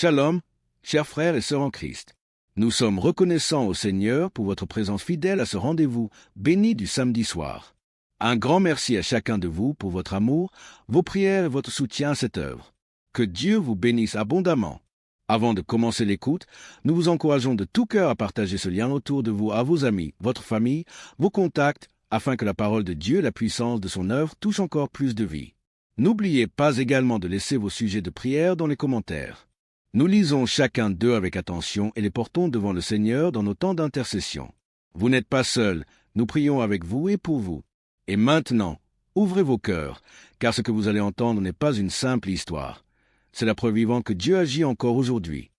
Shalom, chers frères et sœurs en Christ. Nous sommes reconnaissants au Seigneur pour votre présence fidèle à ce rendez-vous béni du samedi soir. Un grand merci à chacun de vous pour votre amour, vos prières et votre soutien à cette œuvre. Que Dieu vous bénisse abondamment. Avant de commencer l'écoute, nous vous encourageons de tout cœur à partager ce lien autour de vous à vos amis, votre famille, vos contacts, afin que la parole de Dieu et la puissance de son œuvre touchent encore plus de vies. N'oubliez pas également de laisser vos sujets de prière dans les commentaires. Nous lisons chacun d'eux avec attention et les portons devant le Seigneur dans nos temps d'intercession. Vous n'êtes pas seuls, nous prions avec vous et pour vous. Et maintenant, ouvrez vos cœurs, car ce que vous allez entendre n'est pas une simple histoire. C'est la preuve vivante que Dieu agit encore aujourd'hui.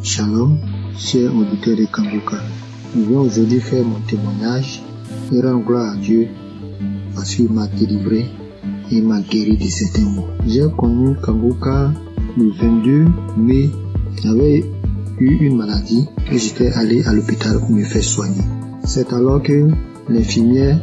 Shalom, chers auditeurs de Kanguka. Je viens aujourd'hui faire mon témoignage et rendre gloire à Dieu parce qu'il m'a délivré et il m'a guéri de certains maux. J'ai connu Kanguka le 22 mai. J'avais eu une maladie et j'étais allé à l'hôpital pour me faire soigner. C'est alors que l'infirmière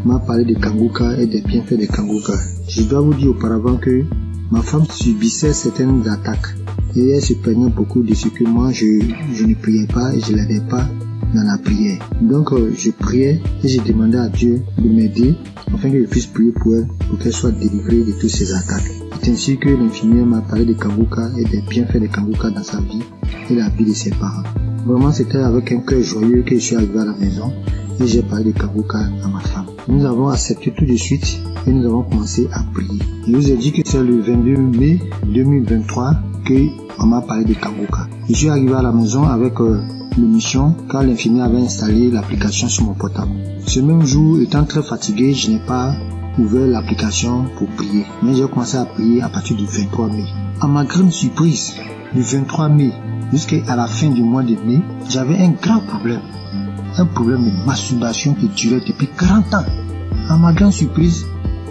m'a parlé de Kanguka et des bienfaits de Kanguka. Je dois vous dire auparavant que ma femme subissait certaines attaques et elle se plaignait beaucoup de ce que moi je ne priais pas et je l'aidais pas dans la prière. Donc je priais et je demandais à Dieu de m'aider afin que je puisse prier pour elle, pour qu'elle soit délivrée de toutes ces attaques. C'est ainsi que l'infirmière m'a parlé de Kanguka et des bienfaits de Kanguka dans sa vie et la vie de ses parents. Vraiment, c'était avec un cœur joyeux que je suis arrivé à la maison et j'ai parlé de Kanguka à ma femme. Nous avons accepté tout de suite et nous avons commencé à prier. Je vous ai dit que c'est le 22 mai 2023 qu'on m'a parlé de Kanguka. Je suis arrivé à la maison avec l'émission quand l'infirmière avait installé l'application sur mon portable. Ce même jour, étant très fatigué, je n'ai pas ouvert l'application pour prier. Mais j'ai commencé à prier à partir du 23 mai. À ma grande surprise, du 23 mai jusqu'à la fin du mois de mai, j'avais un grand problème. Un problème de masturbation qui durait depuis 40 ans. À ma grande surprise,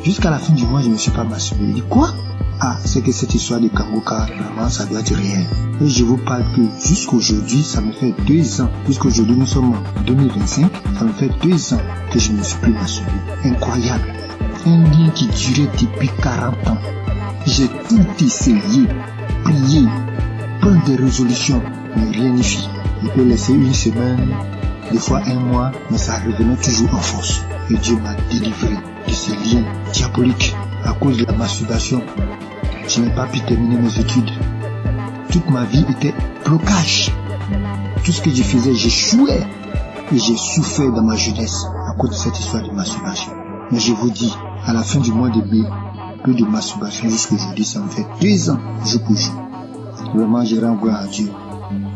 jusqu'à la fin du mois, je ne me suis pas masturbé. Je dis quoi? Ah, c'est que cette histoire de Kanguka, vraiment, ça doit être réel. Et je vous parle que jusqu'aujourd'hui, ça me fait 2 ans. Jusqu'aujourd'hui, nous sommes en 2025, ça me fait 2 ans que je ne me suis plus masturbé. Incroyable. Un lien qui durait depuis 40 ans. J'ai tout essayé, prié, prendre des résolutions, mais rien n'y fit. Je peux laisser une semaine, des fois 1 mois, mais ça revenait toujours en force. Et Dieu m'a délivré de ces liens diaboliques à cause de la masturbation. Je n'ai pas pu terminer mes études. Toute ma vie était blocage. Tout ce que je faisais, j'échouais. Et j'ai souffert dans ma jeunesse à cause de cette histoire de masturbation. Mais je vous dis, à la fin du mois de mai, peu de masturbation jusqu'à aujourd'hui, ça me fait 2 ans, jour pour jour. Vraiment, je rends gloire à Dieu.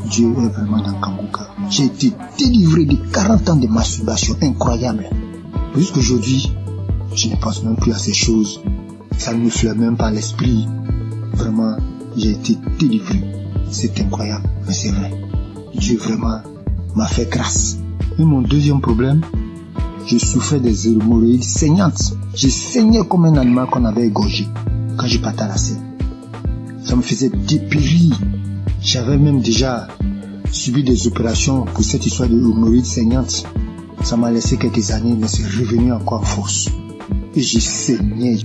Dieu est vraiment dans Kanguka. J'ai été délivré de 40 ans de masturbation incroyable. Jusqu'aujourd'hui, je ne pense même plus à ces choses. Ça ne me flaire même pas l'esprit. Vraiment, j'ai été délivré. C'est incroyable, mais c'est vrai. Dieu vraiment m'a fait grâce. Et mon deuxième problème, je souffrais des hémorroïdes saignantes. Je saignais comme un animal qu'on avait égorgé quand je partais à la scène. Ça me faisait dépérir. J'avais même déjà subi des opérations pour cette histoire de hémorroïdes saignantes. Ça m'a laissé quelques années, mais c'est revenu encore en force. Et je saignais.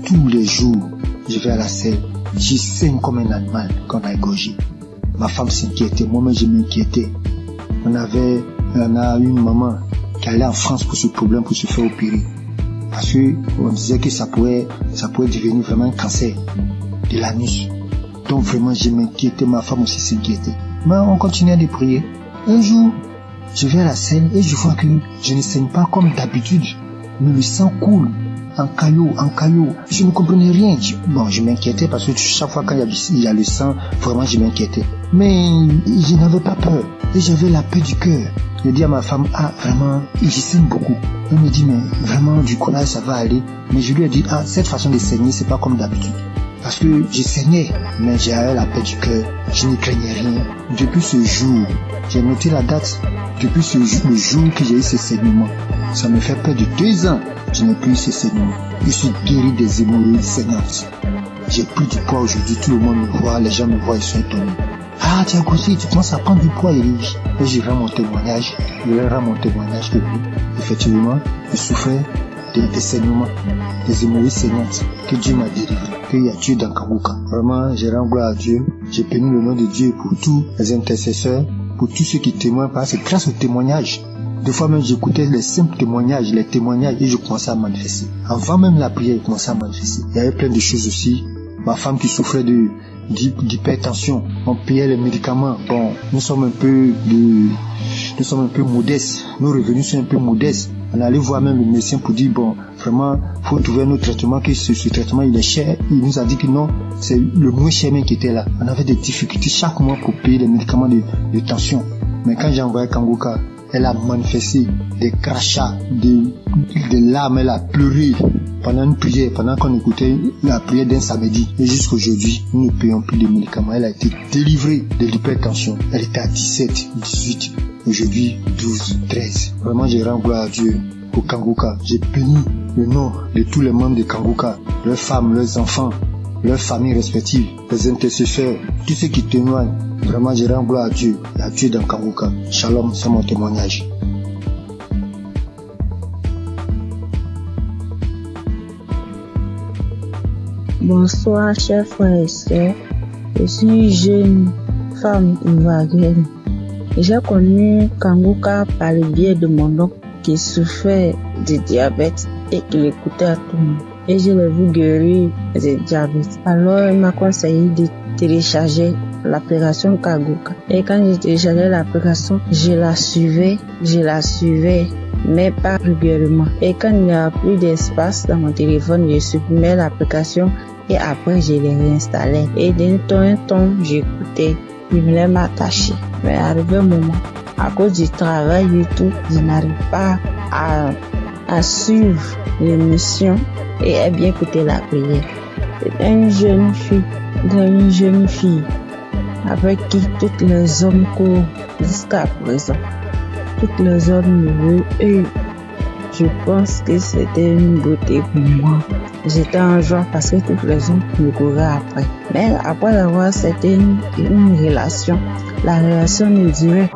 Tous les jours, je vais à la selle. Je saigne comme un animal qu'on a égorgé. Ma femme s'inquiétait, moi-même je m'inquiétais. On a une maman qui allait en France pour ce problème, pour se faire opérer. Parce qu'on disait que ça pouvait devenir vraiment un cancer de l'anus. Donc vraiment je m'inquiétais, ma femme aussi s'inquiétait. Mais on continuait de prier. Un jour, je vais à la selle et je vois que je ne saigne pas comme d'habitude. Mais le sang coule en caillot. Je ne comprenais rien. Je m'inquiétais parce que chaque fois quand il y a le sang, vraiment je m'inquiétais. Mais je n'avais pas peur. Et j'avais la paix du cœur. Je dis à ma femme, vraiment, je saigne beaucoup. Elle me dit, mais vraiment, du courage, ça va aller. Mais je lui ai dit, cette façon de saigner, c'est pas comme d'habitude. Parce que je saignais, mais j'avais la paix du cœur. Je ne craignais rien. Depuis ce jour, j'ai noté la date. Depuis le jour que j'ai eu ce saignement, ça me fait près de 2 ans. Je n'ai plus eu ce saignement. Je suis guéri des hémorroïdes saignantes. J'ai pris du poids aujourd'hui. Tout le monde me voit, les gens me voient, ils sont étonnés. Ah, tu as grossi, tu commences à prendre du poids, Eric. Et je rends mon témoignage. Je rends mon témoignage que oui, effectivement, je souffrais des saignements, des hémorroïdes saignantes, que Dieu m'a délivré, qu'il y a Dieu dans Kangoka. Vraiment, je rends gloire à Dieu. J'ai béni le nom de Dieu pour tous les intercesseurs, pour tous ceux qui témoignent, parce que grâce aux témoignages, des fois même j'écoutais les simples témoignages, et je commençais à manifester. Avant même la prière, je commençais à manifester. Il y avait plein de choses aussi. Ma femme qui souffrait d'hypertension, on payait les médicaments. Bon, nous sommes un peu modestes. Nos revenus sont un peu modestes. On allait voir même le médecin pour dire, bon, vraiment, faut trouver un autre traitement, que ce traitement, il est cher. Il nous a dit que non, c'est le moins cher même qui était là. On avait des difficultés chaque mois pour payer les médicaments de tension. Mais quand j'ai envoyé Kangoka, elle a manifesté des crachats, des larmes, elle a pleuré pendant une prière, pendant qu'on écoutait la prière d'un samedi. Et jusqu'aujourd'hui, nous ne payons plus de médicaments. Elle a été délivrée de l'hypertension. Elle était à 17, 18, aujourd'hui 12, 13. Vraiment, je rends gloire à Dieu pour Kangoka. J'ai béni le nom de tous les membres de Kangoka, leurs femmes, leurs enfants, leurs familles respectives, les intercesseurs, tous ceux qui témoignent. Vraiment, je rends gloire à Dieu dans Kangoka. Shalom, c'est mon témoignage. Bonsoir, chers frères et sœurs. Je suis jeune femme ivoirienne. J'ai connu Kangoka par le biais de mon oncle qui souffrait de diabète et qui l'écoutait à tout le monde. Et je l'ai vu guérir du diabète. Alors, il m'a conseillé de télécharger l'application Kangoka. Et quand j'ai téléchargé l'application, je la suivais, mais pas régulièrement. Et quand il n'y a plus d'espace dans mon téléphone, je supprimais l'application et après je l'ai réinstallée. Et d'un temps en temps, j'écoutais, je voulais m'attacher. Mais arrivé un moment, à cause du travail et tout, je n'arrive pas à suivre l'émission et à bien écouter la prière. C'est une jeune fille avec qui tous les hommes courent jusqu'à présent. Tous les hommes me veulent et je pense que c'était une beauté pour moi. J'étais en joie parce que tous les hommes me couraient après. Mais après avoir, c'était une relation. La relation ne durait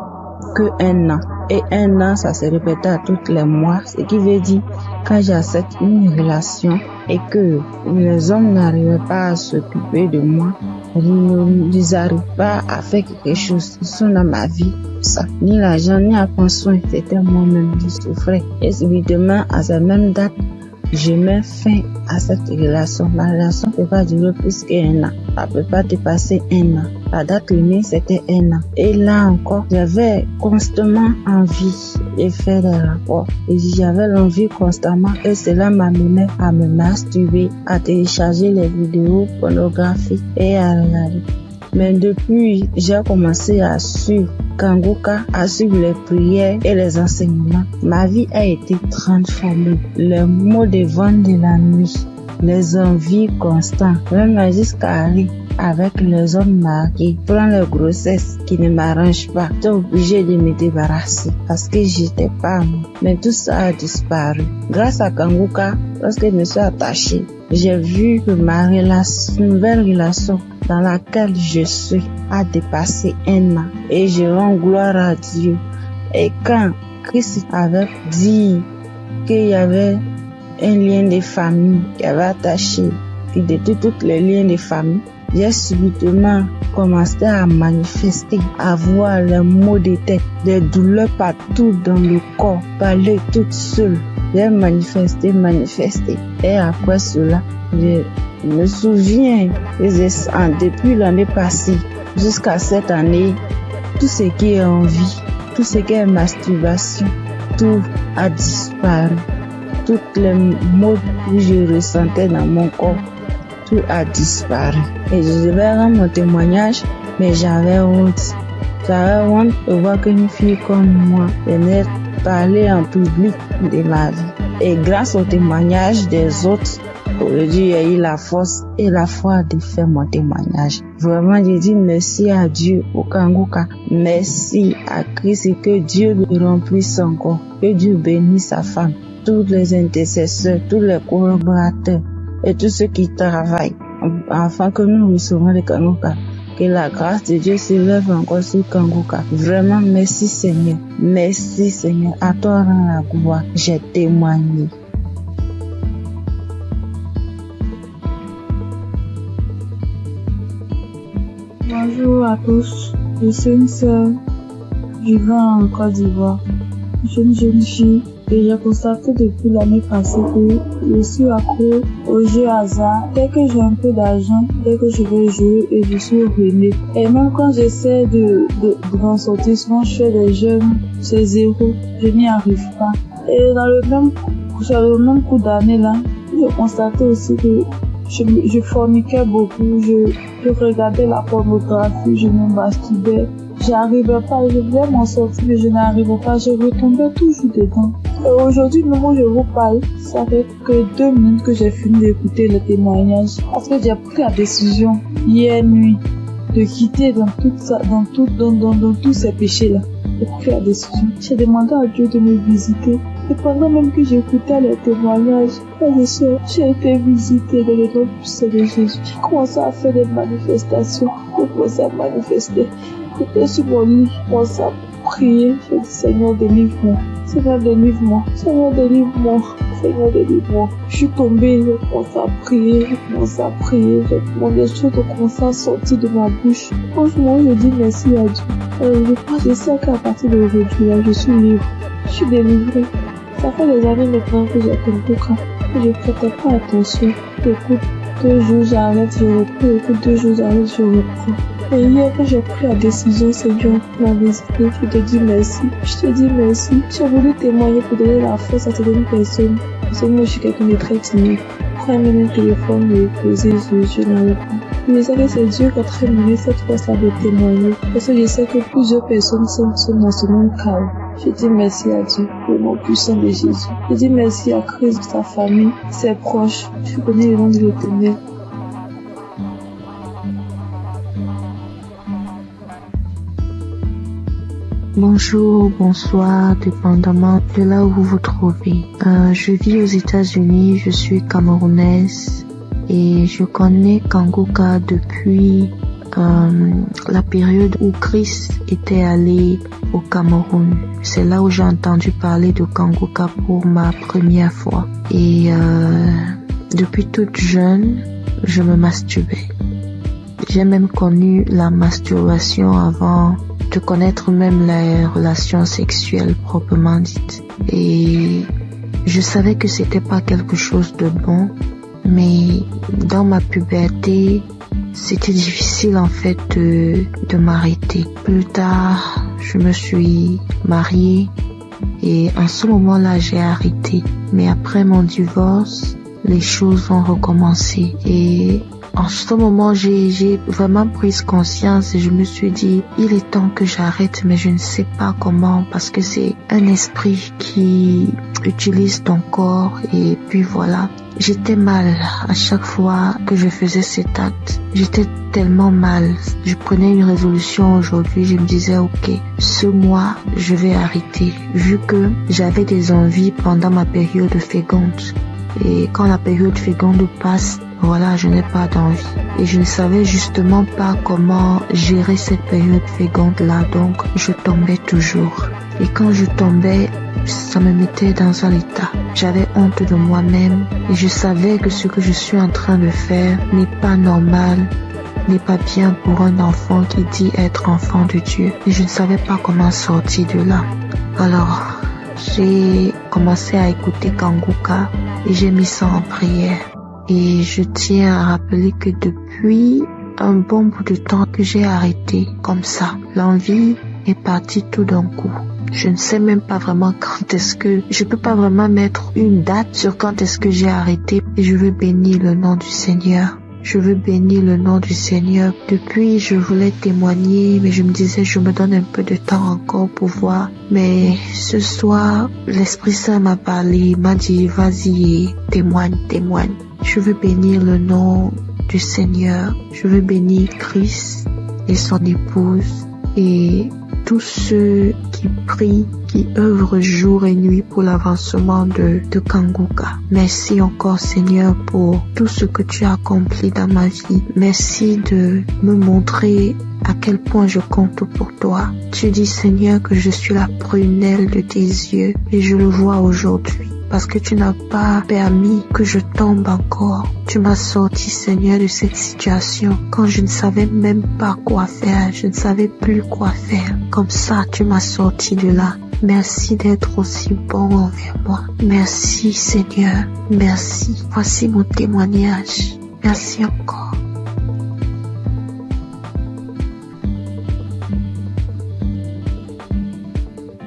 que 1 an. Et 1 an, ça se répétait à tous les mois. Ce qui veut dire, quand j'accepte une relation et que les hommes n'arrivaient pas à s'occuper de moi, ils n'arrivent pas à faire quelque chose. Ils sont dans ma vie. Ça. Ni l'argent, ni à prendre soin. C'était moi-même qui souffrais. Et subitement, à cette même date, je mets fin à cette relation. La relation ne peut pas durer plus qu'1 an. Ça ne peut pas dépasser 1 an. La date limite, c'était 1 an. Et là encore, j'avais constamment envie de faire des rapports. Et j'avais l'envie constamment. Et cela m'amenait à me masturber, à télécharger les vidéos pornographiques et à regarder. Mais depuis, j'ai commencé à suivre Kangoka, à suivre les prières et les enseignements. Ma vie a été transformée. Les maux de vent de la nuit, les envies constantes, même jusqu'à aller avec les hommes mariés, prendre les grossesses qui ne m'arrangent pas. J'étais obligée de me débarrasser parce que j'étais pas moi. Mais tout ça a disparu. Grâce à Kangoka, lorsque je me suis attachée, j'ai vu que ma nouvelle relation dans laquelle je suis a dépassé 1 an. Et je rends gloire à Dieu. Et quand Christ avait dit qu'il y avait un lien de famille qui avait attaché, qui détruit tous les liens de famille, j'ai subitement commencé à manifester, à voir les maux de tête, des douleurs partout dans le corps, parler toute seule. J'ai manifesté. Et après cela, je me souviens, depuis l'année passée jusqu'à cette année, tout ce qui est envie, tout ce qui est masturbation, tout a disparu. Toutes les maux que je ressentais dans mon corps, tout a disparu. Et je devais rendre mon témoignage, mais j'avais honte. J'avais honte de voir qu'une fille comme moi venait parler en public de ma vie. Et grâce au témoignage des autres, aujourd'hui, j'ai eu la force et la foi de faire mon témoignage. Vraiment, je dis merci à Dieu au Kangoka. Merci à Christ et que Dieu le remplisse encore. Que Dieu bénisse sa femme, tous les intercesseurs, tous les collaborateurs et tous ceux qui travaillent afin que nous recevons le Kangoka. Que la grâce de Dieu s'élève encore sur Kangoka. Vraiment, merci Seigneur. Merci Seigneur. À toi rend la gloire. J'ai témoigné. Bonjour à tous, je suis une sœur vivant en Côte d'Ivoire. Je suis une jeune fille et j'ai constaté depuis l'année passée que je suis accro aux jeux hasard. Dès que j'ai un peu d'argent, dès que je vais jouer et je suis ruinée. Et même quand j'essaie de m'en sortir, souvent je fais des jeux, c'est zéro, je n'y arrive pas. Et sur le même coup d'année là, j'ai constaté aussi que je forniquais beaucoup, je regardais la pornographie, je me masturbais. J'arrivais pas, je voulais m'en sortir, mais je n'arrivais pas, je retombais toujours dedans. Et aujourd'hui, même où je vous parle, ça fait que 2 minutes que j'ai fini d'écouter le témoignage. Parce que j'ai pris la décision, hier nuit, de quitter dans tous ces péchés-là. J'ai pris la décision. J'ai demandé à Dieu de me visiter. Et pendant même que j'écoutais les témoignages, j'ai été visitée dans le nom puissant de Jésus. J'ai commencé à faire des manifestations. J'ai commencé à manifester. J'étais sur mon lit, je commençais à prier. J'ai dit, Seigneur, délivre-moi. Seigneur, délivre-moi. Seigneur, délivre-moi. Seigneur, délivre-moi. Je suis tombée, j'ai commencé à prier. J'ai demandé des choses ont commencé à sortir de ma bouche. Franchement, je dis merci à Dieu. Je sais qu'à partir d'aujourd'hui, là, je suis libre. Je suis délivrée. Ça fait des années maintenant que j'ai Kanguka. Je ne prêtais pas attention. J'écoute 2 jours, j'arrête, je reprends. J'écoute 2 jours, j'arrête, je reprends. Et hier, quand j'ai pris la décision, Seigneur, la visiter, je te dis merci. Je te dis merci. J'ai voulu témoigner pour donner la force à certaines personnes. Parce que moi, je suis quelqu'un de très timide. Quand même un téléphone me posé, je n'arrive pas. Je sais que c'est Dieu qui est en train de me donner cette force-là de témoigner. Parce que je sais que plusieurs personnes sont dans ce même cas. Je dis merci à Dieu, le nom puissant de Jésus. Je dis merci à Christ, sa famille, ses proches. Je connais le nom de l'Éternel. Bonjour, bonsoir, dépendamment de là où vous vous trouvez. Je vis aux États-Unis, je suis camerounaise et je connais Kanguka depuis la période où Christ était allé au Cameroun. C'est là où j'ai entendu parler de Kanguka pour ma première fois. Et depuis toute jeune, je me masturbais. J'ai même connu la masturbation avant de connaître même les relations sexuelles proprement dites. Et je savais que c'était pas quelque chose de bon, mais dans ma puberté, c'était difficile en fait de m'arrêter. Plus tard, je me suis mariée et en ce moment-là, j'ai arrêté. Mais après mon divorce, les choses ont recommencé et en ce moment, j'ai vraiment pris conscience et je me suis dit, il est temps que j'arrête, mais je ne sais pas comment parce que c'est un esprit qui utilise ton corps et puis voilà. J'étais mal à chaque fois que je faisais cet acte. J'étais tellement mal. Je prenais une résolution aujourd'hui, je me disais, ok, ce mois, je vais arrêter vu que j'avais des envies pendant ma période féconde. Et quand la période féconde passe, voilà, je n'ai pas d'envie. Et je ne savais justement pas comment gérer cette période féconde-là, donc je tombais toujours. Et quand je tombais, ça me mettait dans un état. J'avais honte de moi-même et je savais que ce que je suis en train de faire n'est pas normal, n'est pas bien pour un enfant qui dit être enfant de Dieu. Et je ne savais pas comment sortir de là. Alors, j'ai commencé à écouter Kanguka et j'ai mis ça en prière. Et je tiens à rappeler que depuis un bon bout de temps que j'ai arrêté comme ça, l'envie est partie tout d'un coup. Je ne sais même pas vraiment quand est-ce que... Je peux pas vraiment mettre une date sur quand est-ce que j'ai arrêté. Et je veux bénir le nom du Seigneur. Je veux bénir le nom du Seigneur. Depuis, je voulais témoigner, mais je me disais, je me donne un peu de temps encore pour voir. Mais ce soir, l'Esprit Saint m'a parlé, m'a dit, vas-y, témoigne. Je veux bénir le nom du Seigneur. Je veux bénir Christ et son épouse et tous ceux qui prient, qui œuvrent jour et nuit pour l'avancement de Kanguka. Merci encore Seigneur pour tout ce que tu as accompli dans ma vie. Merci de me montrer à quel point je compte pour toi. Tu dis Seigneur que je suis la prunelle de tes yeux et je le vois aujourd'hui. parce que tu n'as pas permis que je tombe encore. Tu m'as sorti, Seigneur, de cette situation quand je ne savais même pas quoi faire, je ne savais plus quoi faire. Comme ça, tu m'as sorti de là. Merci d'être aussi bon envers moi. Merci, Seigneur. Merci. Voici mon témoignage. Merci encore.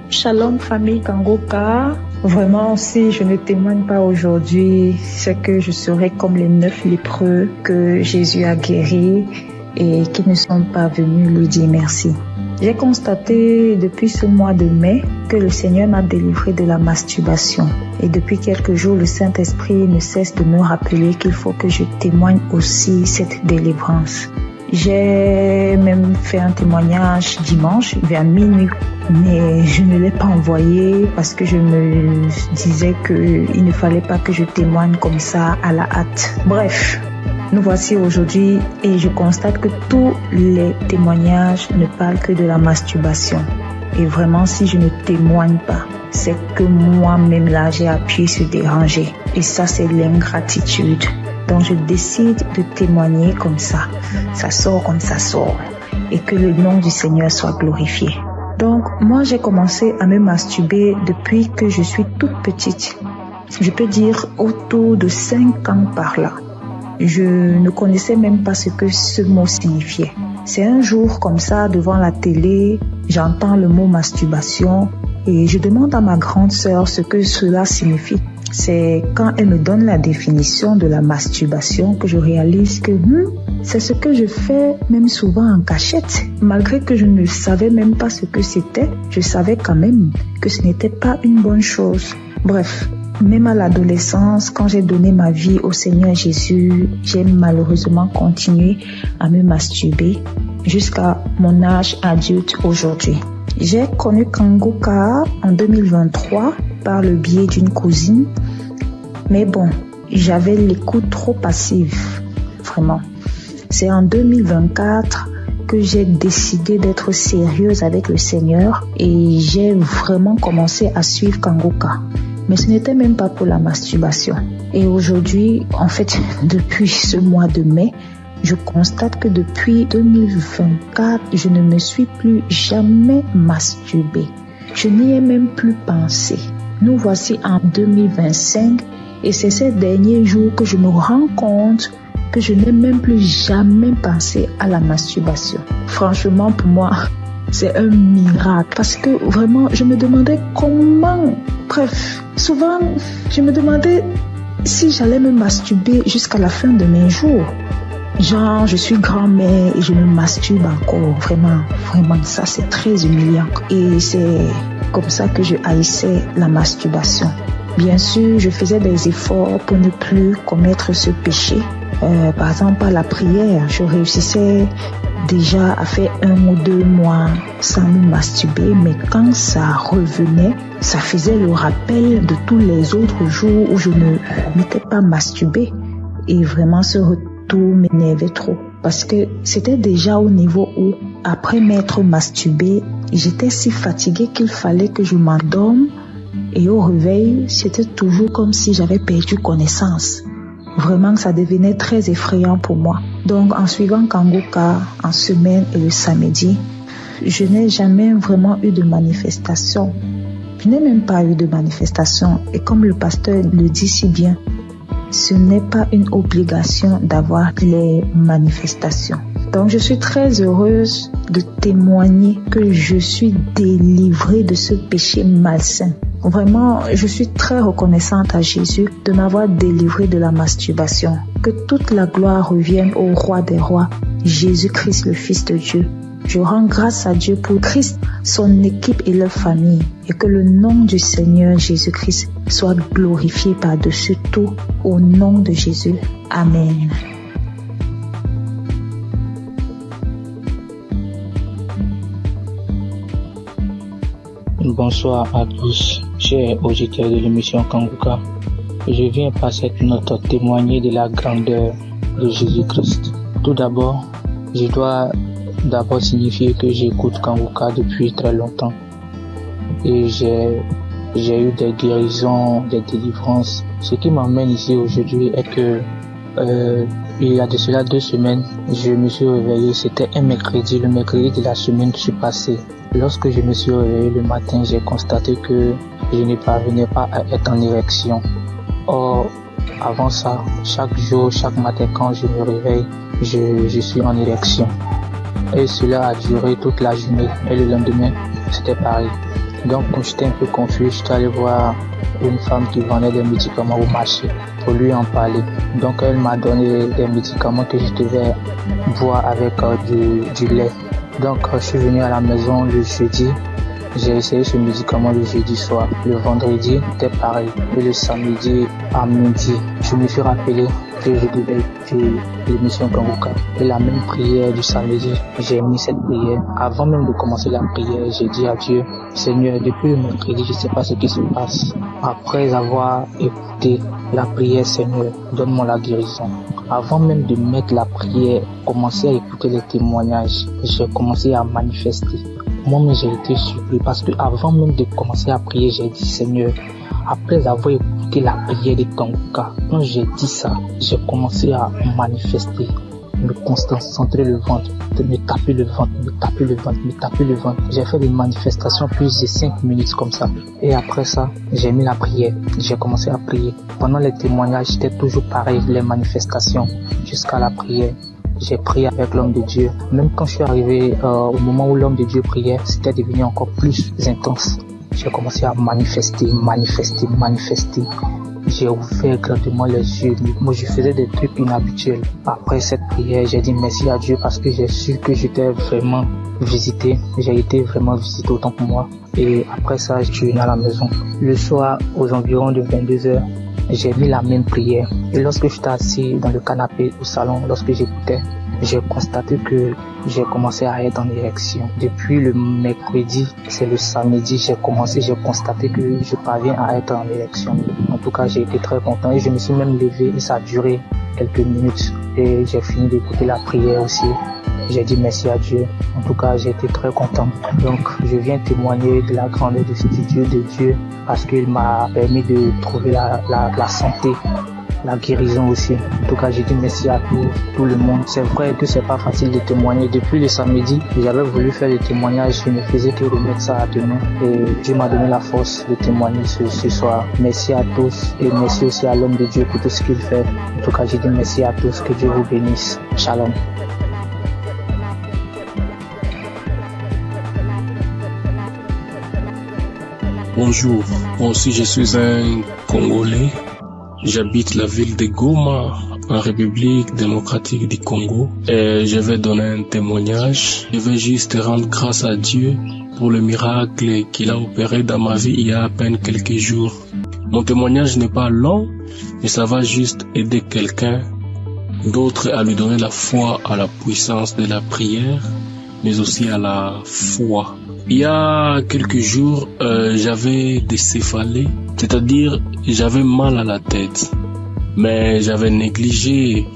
Shalom famille Kangoka. Vraiment, si je ne témoigne pas aujourd'hui, c'est que je serai comme les 9 lépreux que Jésus a guéris et qui ne sont pas venus lui dire merci. J'ai constaté depuis ce mois de mai que le Seigneur m'a délivré de la masturbation. Et depuis quelques jours, le Saint-Esprit ne cesse de me rappeler qu'il faut que je témoigne aussi cette délivrance. J'ai même fait un témoignage dimanche vers minuit, mais je ne l'ai pas envoyé parce que je me disais qu'il ne fallait pas que je témoigne comme ça à la hâte. Bref, nous voici aujourd'hui et je constate que tous les témoignages ne parlent que de la masturbation. Et vraiment, si je ne témoigne pas, c'est que moi-même là, j'ai appuyé sur déranger. Et ça, c'est l'ingratitude. Donc, je décide de témoigner comme ça. Ça sort comme ça sort. Et que le nom du Seigneur soit glorifié. Donc, moi, j'ai commencé à me masturber depuis que je suis toute petite. Je peux dire autour de 5 ans par là. Je ne connaissais même pas ce que ce mot signifiait. C'est un jour comme ça, devant la télé, j'entends le mot masturbation et je demande à ma grande sœur ce que cela signifie. C'est quand elle me donne la définition de la masturbation que je réalise que c'est ce que je fais même souvent en cachette. Malgré que je ne savais même pas ce que c'était, je savais quand même que ce n'était pas une bonne chose. Bref, même à l'adolescence, quand j'ai donné ma vie au Seigneur Jésus, j'ai malheureusement continué à me masturber jusqu'à mon âge adulte aujourd'hui. J'ai connu Kangoka en 2023 par le biais d'une cousine. Mais bon, j'avais l'écoute trop passive, vraiment. C'est en 2024 que j'ai décidé d'être sérieuse avec le Seigneur et j'ai vraiment commencé à suivre Kangoka. Mais ce n'était même pas pour la masturbation. Et aujourd'hui, en fait, depuis ce mois de mai, je constate que depuis 2024, je ne me suis plus jamais masturbée. Je n'y ai même plus pensé. Nous voici en 2025 et c'est ces derniers jours que je me rends compte que je n'ai même plus jamais pensé à la masturbation. Franchement, pour moi, c'est un miracle parce que vraiment, je me demandais comment. Bref, souvent, je me demandais si j'allais me masturber jusqu'à la fin de mes jours. Genre, je suis grand-mère et je me masturbe encore. Vraiment, ça c'est très humiliant. Et c'est comme ça que je haïssais la masturbation. Bien sûr, je faisais des efforts pour ne plus commettre ce péché. Par exemple, à la prière, je réussissais déjà à faire 1 ou 2 mois sans me masturber. Mais quand ça revenait, ça faisait le rappel de tous les autres jours où je ne m'étais pas masturbée. Et vraiment, ce retour m'énervait trop parce que c'était déjà au niveau où, après m'être masturbée, j'étais si fatiguée qu'il fallait que je m'endorme et au réveil, c'était toujours comme si j'avais perdu connaissance. Vraiment, ça devenait très effrayant pour moi. Donc, en suivant Kangoka en semaine et le samedi, je n'ai jamais vraiment eu de manifestation. Je n'ai même pas eu de manifestation. Et comme le pasteur le dit si bien, ce n'est pas une obligation d'avoir les manifestations. Donc, je suis très heureuse de témoigner que je suis délivrée de ce péché malsain. Vraiment, je suis très reconnaissante à Jésus de m'avoir délivrée de la masturbation. Que toute la gloire revienne au roi des rois, Jésus-Christ, le Fils de Dieu. Je rends grâce à Dieu pour Christ, son équipe et leur famille, et que le nom du Seigneur Jésus-Christ soit glorifié par-dessus tout, au nom de Jésus. Amen. Bonsoir à tous, chers auditeurs de l'émission Kangoka. Je viens par cette note témoigner de la grandeur de Jésus-Christ. Tout d'abord, je dois signifier que j'écoute Kangoka depuis très longtemps. Et j'ai j'ai eu des guérisons, des délivrances. Ce qui m'emmène ici aujourd'hui est que il y a de cela 2 semaines, je me suis réveillé, c'était un mercredi, le mercredi de la semaine qui s'est passée. Lorsque je me suis réveillé le matin, j'ai constaté que je ne parvenais pas à être en érection. Or, avant ça, chaque jour, chaque matin quand je me réveille, je suis en érection. Et cela a duré toute la journée. Et le lendemain, c'était pareil. Donc, quand j'étais un peu confus, j'étais allé voir une femme qui vendait des médicaments au marché pour lui en parler. Donc, elle m'a donné des médicaments que je devais boire avec du lait. Donc, je suis venu à la maison le jeudi. J'ai essayé ce médicament le jeudi soir. Le vendredi, c'était pareil. Et le samedi à midi, je me suis rappelé que je devais écouter l'émission Kanguka. Et la même prière du samedi, j'ai mis cette prière. Avant même de commencer la prière, j'ai dit à Dieu, Seigneur, depuis le mercredi, je ne sais pas ce qui se passe. Après avoir écouté la prière, Seigneur, donne-moi la guérison. Avant même de mettre la prière, commencer à écouter les témoignages, j'ai commencé à manifester. Moi-même, j'ai été surpris parce que avant même de commencer à prier, j'ai dit, Seigneur, après avoir écouté la prière de Kanguka, quand j'ai dit ça, j'ai commencé à manifester, me concentrer le ventre, me taper le ventre, me taper le ventre, me taper le ventre. J'ai fait des manifestations plus de 5 minutes comme ça. Et après ça, j'ai mis la prière, j'ai commencé à prier. Pendant les témoignages, c'était toujours pareil, les manifestations, jusqu'à la prière. J'ai prié avec l'homme de Dieu. Même quand je suis arrivé au moment où l'homme de Dieu priait, c'était devenu encore plus intense. J'ai commencé à manifester. J'ai ouvert grandement les yeux. Moi, je faisais des trucs inhabituels. Après cette prière, j'ai dit merci à Dieu parce que j'ai su que j'étais vraiment visité. J'ai été vraiment visité autant que moi. Et après ça, je suis venu à la maison. Le soir, aux environs de 22h, j'ai mis la même prière. Et lorsque j'étais assis dans le canapé au salon, lorsque j'écoutais, j'ai constaté que j'ai commencé à être en érection. Depuis le mercredi, c'est le samedi, j'ai constaté que je parviens à être en érection. En tout cas, j'ai été très content et je me suis même levé et ça a duré quelques minutes. Et j'ai fini d'écouter la prière aussi. J'ai dit merci à Dieu. En tout cas, j'ai été très content. Donc, je viens témoigner de la grandeur de Dieu parce qu'il m'a permis de trouver la santé, la guérison aussi. En tout cas, j'ai dit merci à tout le monde. C'est vrai que c'est pas facile de témoigner. Depuis le samedi, j'avais voulu faire des témoignages. Je ne faisais que remettre ça à demain. Et Dieu m'a donné la force de témoigner ce soir. Merci à tous et merci aussi à l'homme de Dieu pour tout ce qu'il fait. En tout cas, j'ai dit merci à tous. Que Dieu vous bénisse. Shalom. Bonjour, moi aussi je suis un Congolais. J'habite la ville de Goma, en République démocratique du Congo. Et je vais donner un témoignage. Je vais juste rendre grâce à Dieu pour le miracle qu'il a opéré dans ma vie il y a à peine quelques jours. Mon témoignage n'est pas long, mais ça va juste aider quelqu'un d'autre à lui donner la foi à la puissance de la prière, mais aussi à la foi. Il y a quelques jours, j'avais des céphalées, c'est-à-dire j'avais mal à la tête, mais j'avais négligé.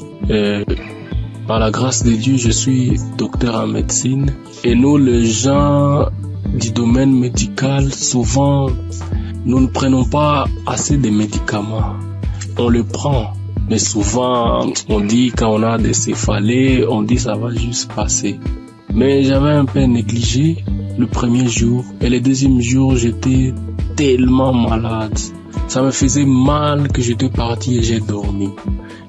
Par la grâce de Dieu, je suis docteur en médecine et nous, les gens du domaine médical, souvent, nous ne prenons pas assez de médicaments. On le prend, mais souvent, on dit quand on a des céphalées, on dit ça va juste passer. Mais j'avais un peu négligé le premier jour et le deuxième jour, j'étais tellement malade. Ça me faisait mal que j'étais parti et j'ai dormi.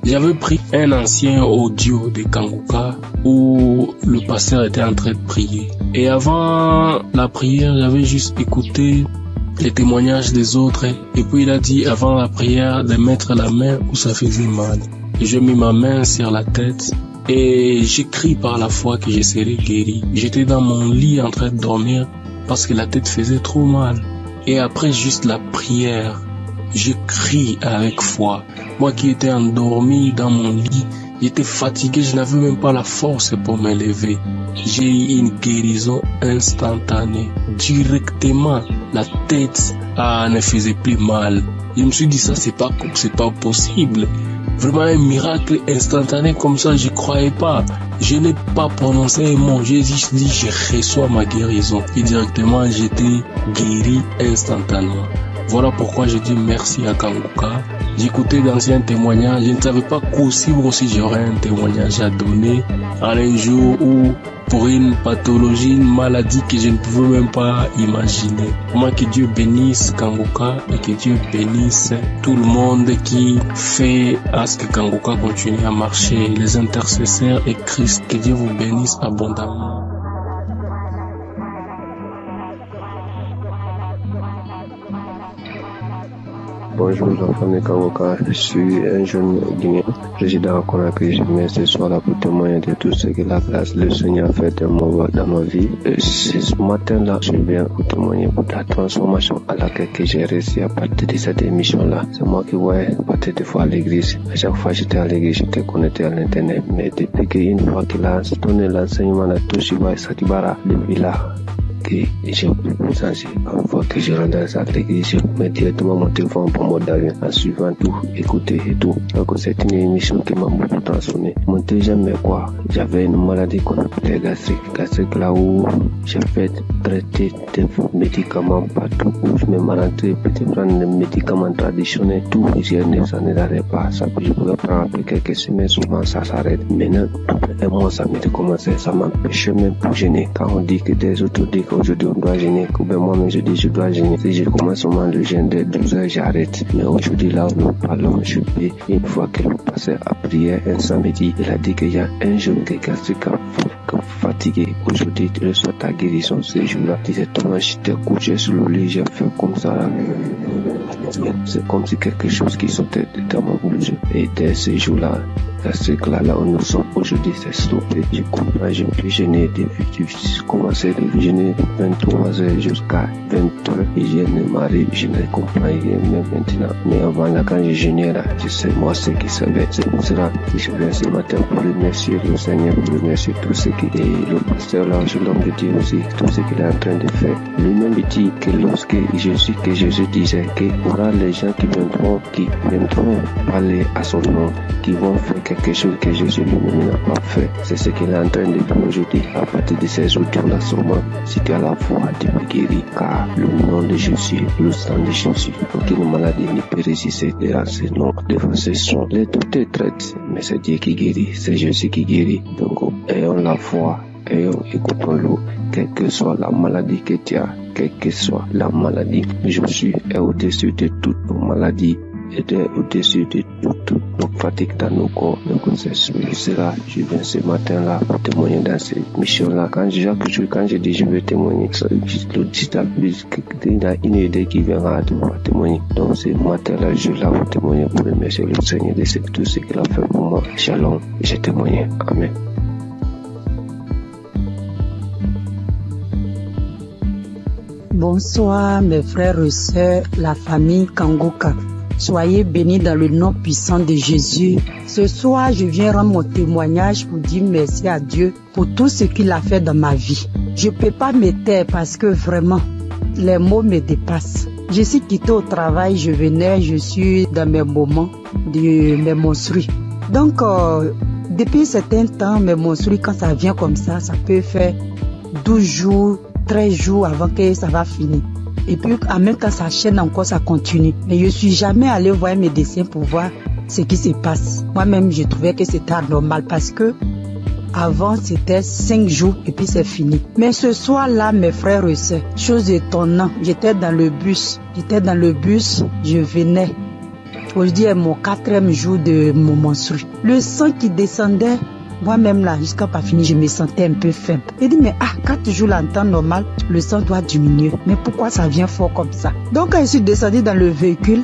J'avais pris un ancien audio de Kanguka où le pasteur était en train de prier. Et avant la prière, j'avais juste écouté les témoignages des autres. Et puis il a dit avant la prière de mettre la main où ça faisait mal. Et j'ai mis ma main sur la tête. Et j'ai crié par la foi que je serais guéri. J'étais dans mon lit en train de dormir parce que la tête faisait trop mal. Et après juste la prière, je crie avec foi. Moi qui étais endormi dans mon lit, j'étais fatigué, je n'avais même pas la force pour me lever. J'ai eu une guérison instantanée. Directement, la tête ne faisait plus mal. Je me suis dit ça, c'est pas possible. Vraiment un miracle instantané comme ça, je croyais pas. Je n'ai pas prononcé un mot, j'ai juste dit je reçois ma guérison. Et directement j'étais guéri instantanément. Voilà pourquoi je dis merci à Kanguka. J'écoutais d'anciens témoignages, je ne savais pas qu'aussi j'aurais un témoignage à donner à un jour où, pour une pathologie, une maladie que je ne pouvais même pas imaginer. Moi, que Dieu bénisse Kanguka et que Dieu bénisse tout le monde qui fait à ce que Kanguka continue à marcher, les intercesseurs et Christ, que Dieu vous bénisse abondamment. Bonjour, la famille Kanguka. Je suis un jeune Guinéen, résident à Conakry. Je viens ce soir-là pour témoigner de tout ce que la grâce, le Seigneur a fait dans ma vie. Ce matin-là, je viens pour témoigner pour la transformation à laquelle j'ai réussi à partir de cette émission-là. C'est moi qui voyais partir des fois à l'église. À chaque fois que j'étais à l'église, j'étais connecté à l'internet. Mais depuis qu'une fois qu'il a donné l'enseignement de Toshiba et Satibara, depuis là, que j'ai senti, une fois que je rentre dans l'église, je mets directement mon téléphone pour mode d'avion en suivant tout, écouter et tout. Donc c'est une émission qui m'a beaucoup transformé. Mon deuxième, mais quoi, j'avais une maladie qu'on appelait gastrique. Gastrique là où j'ai fait traiter des médicaments partout, où je me malentais, peut prendre des médicaments traditionnels, tout, ça ne l'arrête pas. Ça peut, je pouvais prendre après quelques semaines, souvent ça s'arrête. Maintenant, après un mois, ça m'a commencé, ça m'empêchait même pour gêner. Quand on dit que des autres disent qu'aujourd'hui on doit gêner, que ben moi-même je dis je dois gêner. Si je commence seulement le gêne dès 12 heures, j'arrête. Mais aujourd'hui là où nous parlons, je peux, une fois que nous passons à prière un samedi, il a dit qu'il y a un jeune qui est gastrique fatigué. Aujourd'hui, tu reçois ta guérison ces jours-là. Directement, j'étais couché sur le lit, j'ai fait comme ça là. C'est comme si quelque chose qui sortait de mon bouche. Et dès ces jours-là, là où nous sommes aujourd'hui, c'est stoppé. Je comprends, je peux gêner depuis, j'ai commencé de gêner de 23 heures jusqu'à 20 heures. Et je ne m'arrive, je ne comprends rien même maintenant. Mais avant là, quand je gênais là, je sais moi ce qui savait. C'est pour cela que je viens ce matin pour remercier le Seigneur, pour remercier tout ce qui est le pasteur là, je l'homme de Dieu aussi, tout ce qu'il est en train de faire. Lui-même dit que lorsque Jésus disait qu'il y aura les gens qui viendront parler à son nom, qui vont faire quelque chose que Jésus lui-même n'a pas fait. C'est ce qu'il est en train de faire aujourd'hui. À partir de ces audios-là, sûrement, si tu as la foi, tu peux guérir, car le nom de Jésus, le sang de Jésus, aucune maladie ne peut résister devant ces noms, devant ces sons. Les docteurs traitent, mais c'est Dieu qui guérit, c'est Jésus qui guérit. Donc, ayons la foi, écoutons-le, quelle que soit la maladie que tu as, quelle que soit la maladie. Jésus est au-dessus de toutes nos maladies. Et au-dessus de toute nos fatigues dans nos corps. Donc c'est cela, je viens ce matin-là pour témoigner dans cette mission-là. Quand je dis je vais témoigner, il y a une idée qui viendra de pouvoir témoigner. Donc ce matin-là, je suis là pour témoigner, pour remercier le Seigneur de tout ce qu'il a fait pour moi. Shalom, j'ai témoigné. Amen. Bonsoir mes frères et sœurs, la famille Kanguka. Soyez bénis dans le nom puissant de Jésus. Ce soir, je viens rendre mon témoignage pour dire merci à Dieu pour tout ce qu'il a fait dans ma vie. Je ne peux pas me taire parce que vraiment, les mots me dépassent. Je suis quitté au travail, je suis dans mes moments de mes menstrues. Donc, depuis un certain temps, mes menstrues, quand ça vient comme ça peut faire 12 jours, 13 jours avant que ça va finir. Et puis, en même temps, ça chaîne encore, ça continue. Mais je ne suis jamais allé voir mes médecin pour voir ce qui se passe. Moi-même, je trouvais que c'était anormal parce que avant, c'était 5 jours et puis c'est fini. Mais ce soir-là, mes frères et sœurs, chose étonnante, j'étais dans le bus, je venais. Aujourd'hui est mon 4e jour de mon menstru. Le sang qui descendait, moi-même là, jusqu'à pas fini, je me sentais un peu faible. J'ai dit, mais 4 jours là, en temps normal, le sang doit diminuer. Mais pourquoi ça vient fort comme ça? Donc quand je suis descendu dans le véhicule,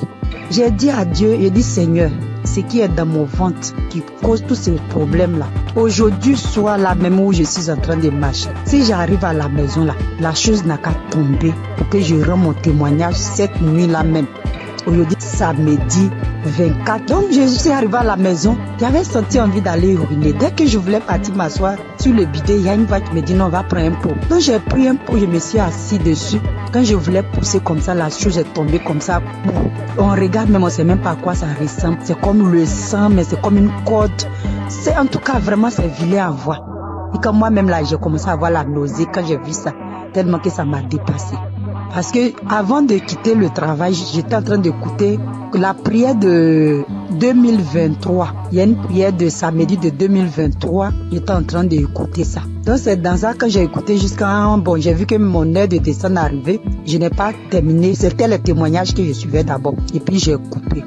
j'ai dit à Dieu, j'ai dit, Seigneur, ce qui est dans mon ventre qui cause tous ces problèmes-là. Aujourd'hui, soir là même où je suis en train de marcher, si j'arrive à la maison là, la chose n'a qu'à tomber pour que je rende mon témoignage cette nuit-là même. Aujourd'hui, samedi 24. Donc, je suis arrivée à la maison. J'avais senti envie d'aller uriner. Dès que je voulais partir m'asseoir sur le bidet, il y a une voix qui me dit non, on va prendre un pot. Donc, j'ai pris un pot, je me suis assis dessus. Quand je voulais pousser comme ça, la chose est tombée comme ça. On regarde, mais on ne sait même pas à quoi ça ressemble. C'est comme le sang, mais c'est comme une corde. C'est en tout cas vraiment, c'est vilain à voir. Et quand moi-même là, j'ai commencé à avoir la nausée quand j'ai vu ça, tellement que ça m'a dépassé. Parce que avant de quitter le travail, j'étais en train d'écouter la prière de 2023. Il y a une prière de samedi de 2023. J'étais en train d'écouter ça. Donc c'est dans ça que j'ai écouté jusqu'à j'ai vu que mon heure de descente est arrivée. Je n'ai pas terminé. C'était le témoignage que je suivais d'abord. Et puis j'ai coupé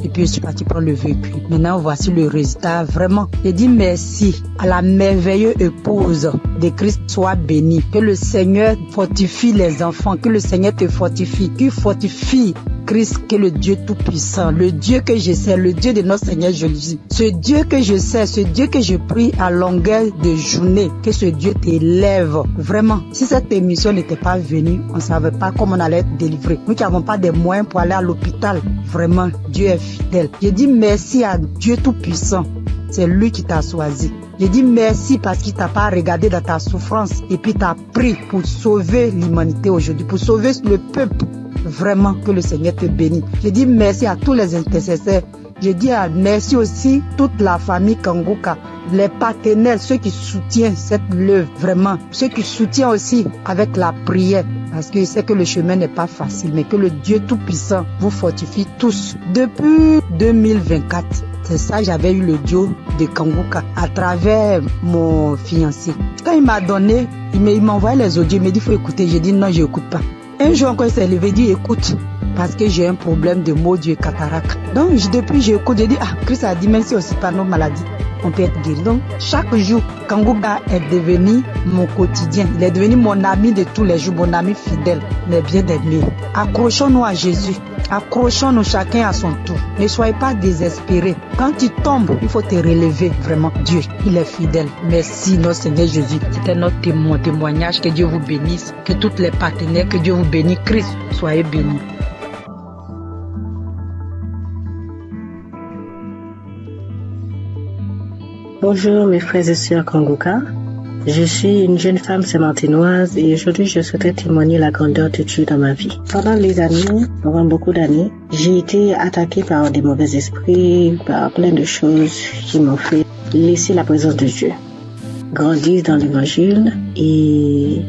et puis je suis parti prendre le véhicule. Maintenant, voici le résultat. Vraiment, je dis merci à la merveilleuse épouse de Christ soit bénie. Que le Seigneur fortifie les enfants, que le Seigneur te fortifie, qu'il fortifie Christ, que le Dieu Tout-Puissant, le Dieu que je sais, le Dieu de notre Seigneur Jésus, ce Dieu que je sais, ce Dieu que je prie à longueur de journée, que ce Dieu t'élève. Vraiment, si cette émission n'était pas venue, on ne savait pas comment on allait être délivré. Nous qui n'avons pas des moyens pour aller à l'hôpital, vraiment, Dieu est fidèle. Je dis merci à Dieu Tout-Puissant. C'est lui qui t'a choisi. Je dis merci parce qu'il t'a pas regardé dans ta souffrance et puis t'a pris pour sauver l'humanité aujourd'hui, pour sauver le peuple. Vraiment que le Seigneur te bénisse. Je dis merci à tous les intercesseurs. Je dis merci aussi toute la famille Kangoka, les partenaires, ceux qui soutiennent cette œuvre, vraiment, ceux qui soutiennent aussi avec la prière, parce que je sais que le chemin n'est pas facile, mais que le Dieu Tout-Puissant vous fortifie tous. Depuis 2024, c'est ça, j'avais eu le duo de Kangoka à travers mon fiancé. Quand il m'a donné, il m'a envoyé les audios, il m'a dit faut écouter. J'ai dit non, je n'écoute pas. Un jour encore, il s'est levé, il dit écoute, parce que j'ai un problème de maux d'yeux cataracte. Donc depuis, j'écoute, j'ai dit Christ a dit même si aussi par nos maladies, on peut être guéri. Donc chaque jour, Kangoka est devenu mon quotidien. Il est devenu mon ami de tous les jours, mon ami fidèle, mais bien aimé. Accrochons-nous à Jésus. Accrochons-nous chacun à son tour. Ne soyez pas désespérés. Quand tu tombes, il faut te relever. Vraiment, Dieu, il est fidèle. Merci, notre Seigneur Jésus. C'était notre témoignage. Que Dieu vous bénisse. Que tous les partenaires, que Dieu vous bénisse. Christ, soyez bénis. Bonjour mes frères et sœurs Kangoka. Je suis une jeune femme sémantinoise et aujourd'hui je souhaiterais témoigner la grandeur de Dieu dans ma vie. Pendant les années, pendant beaucoup d'années, j'ai été attaquée par des mauvais esprits, par plein de choses qui m'ont fait laisser la présence de Dieu, grandir dans l'évangile et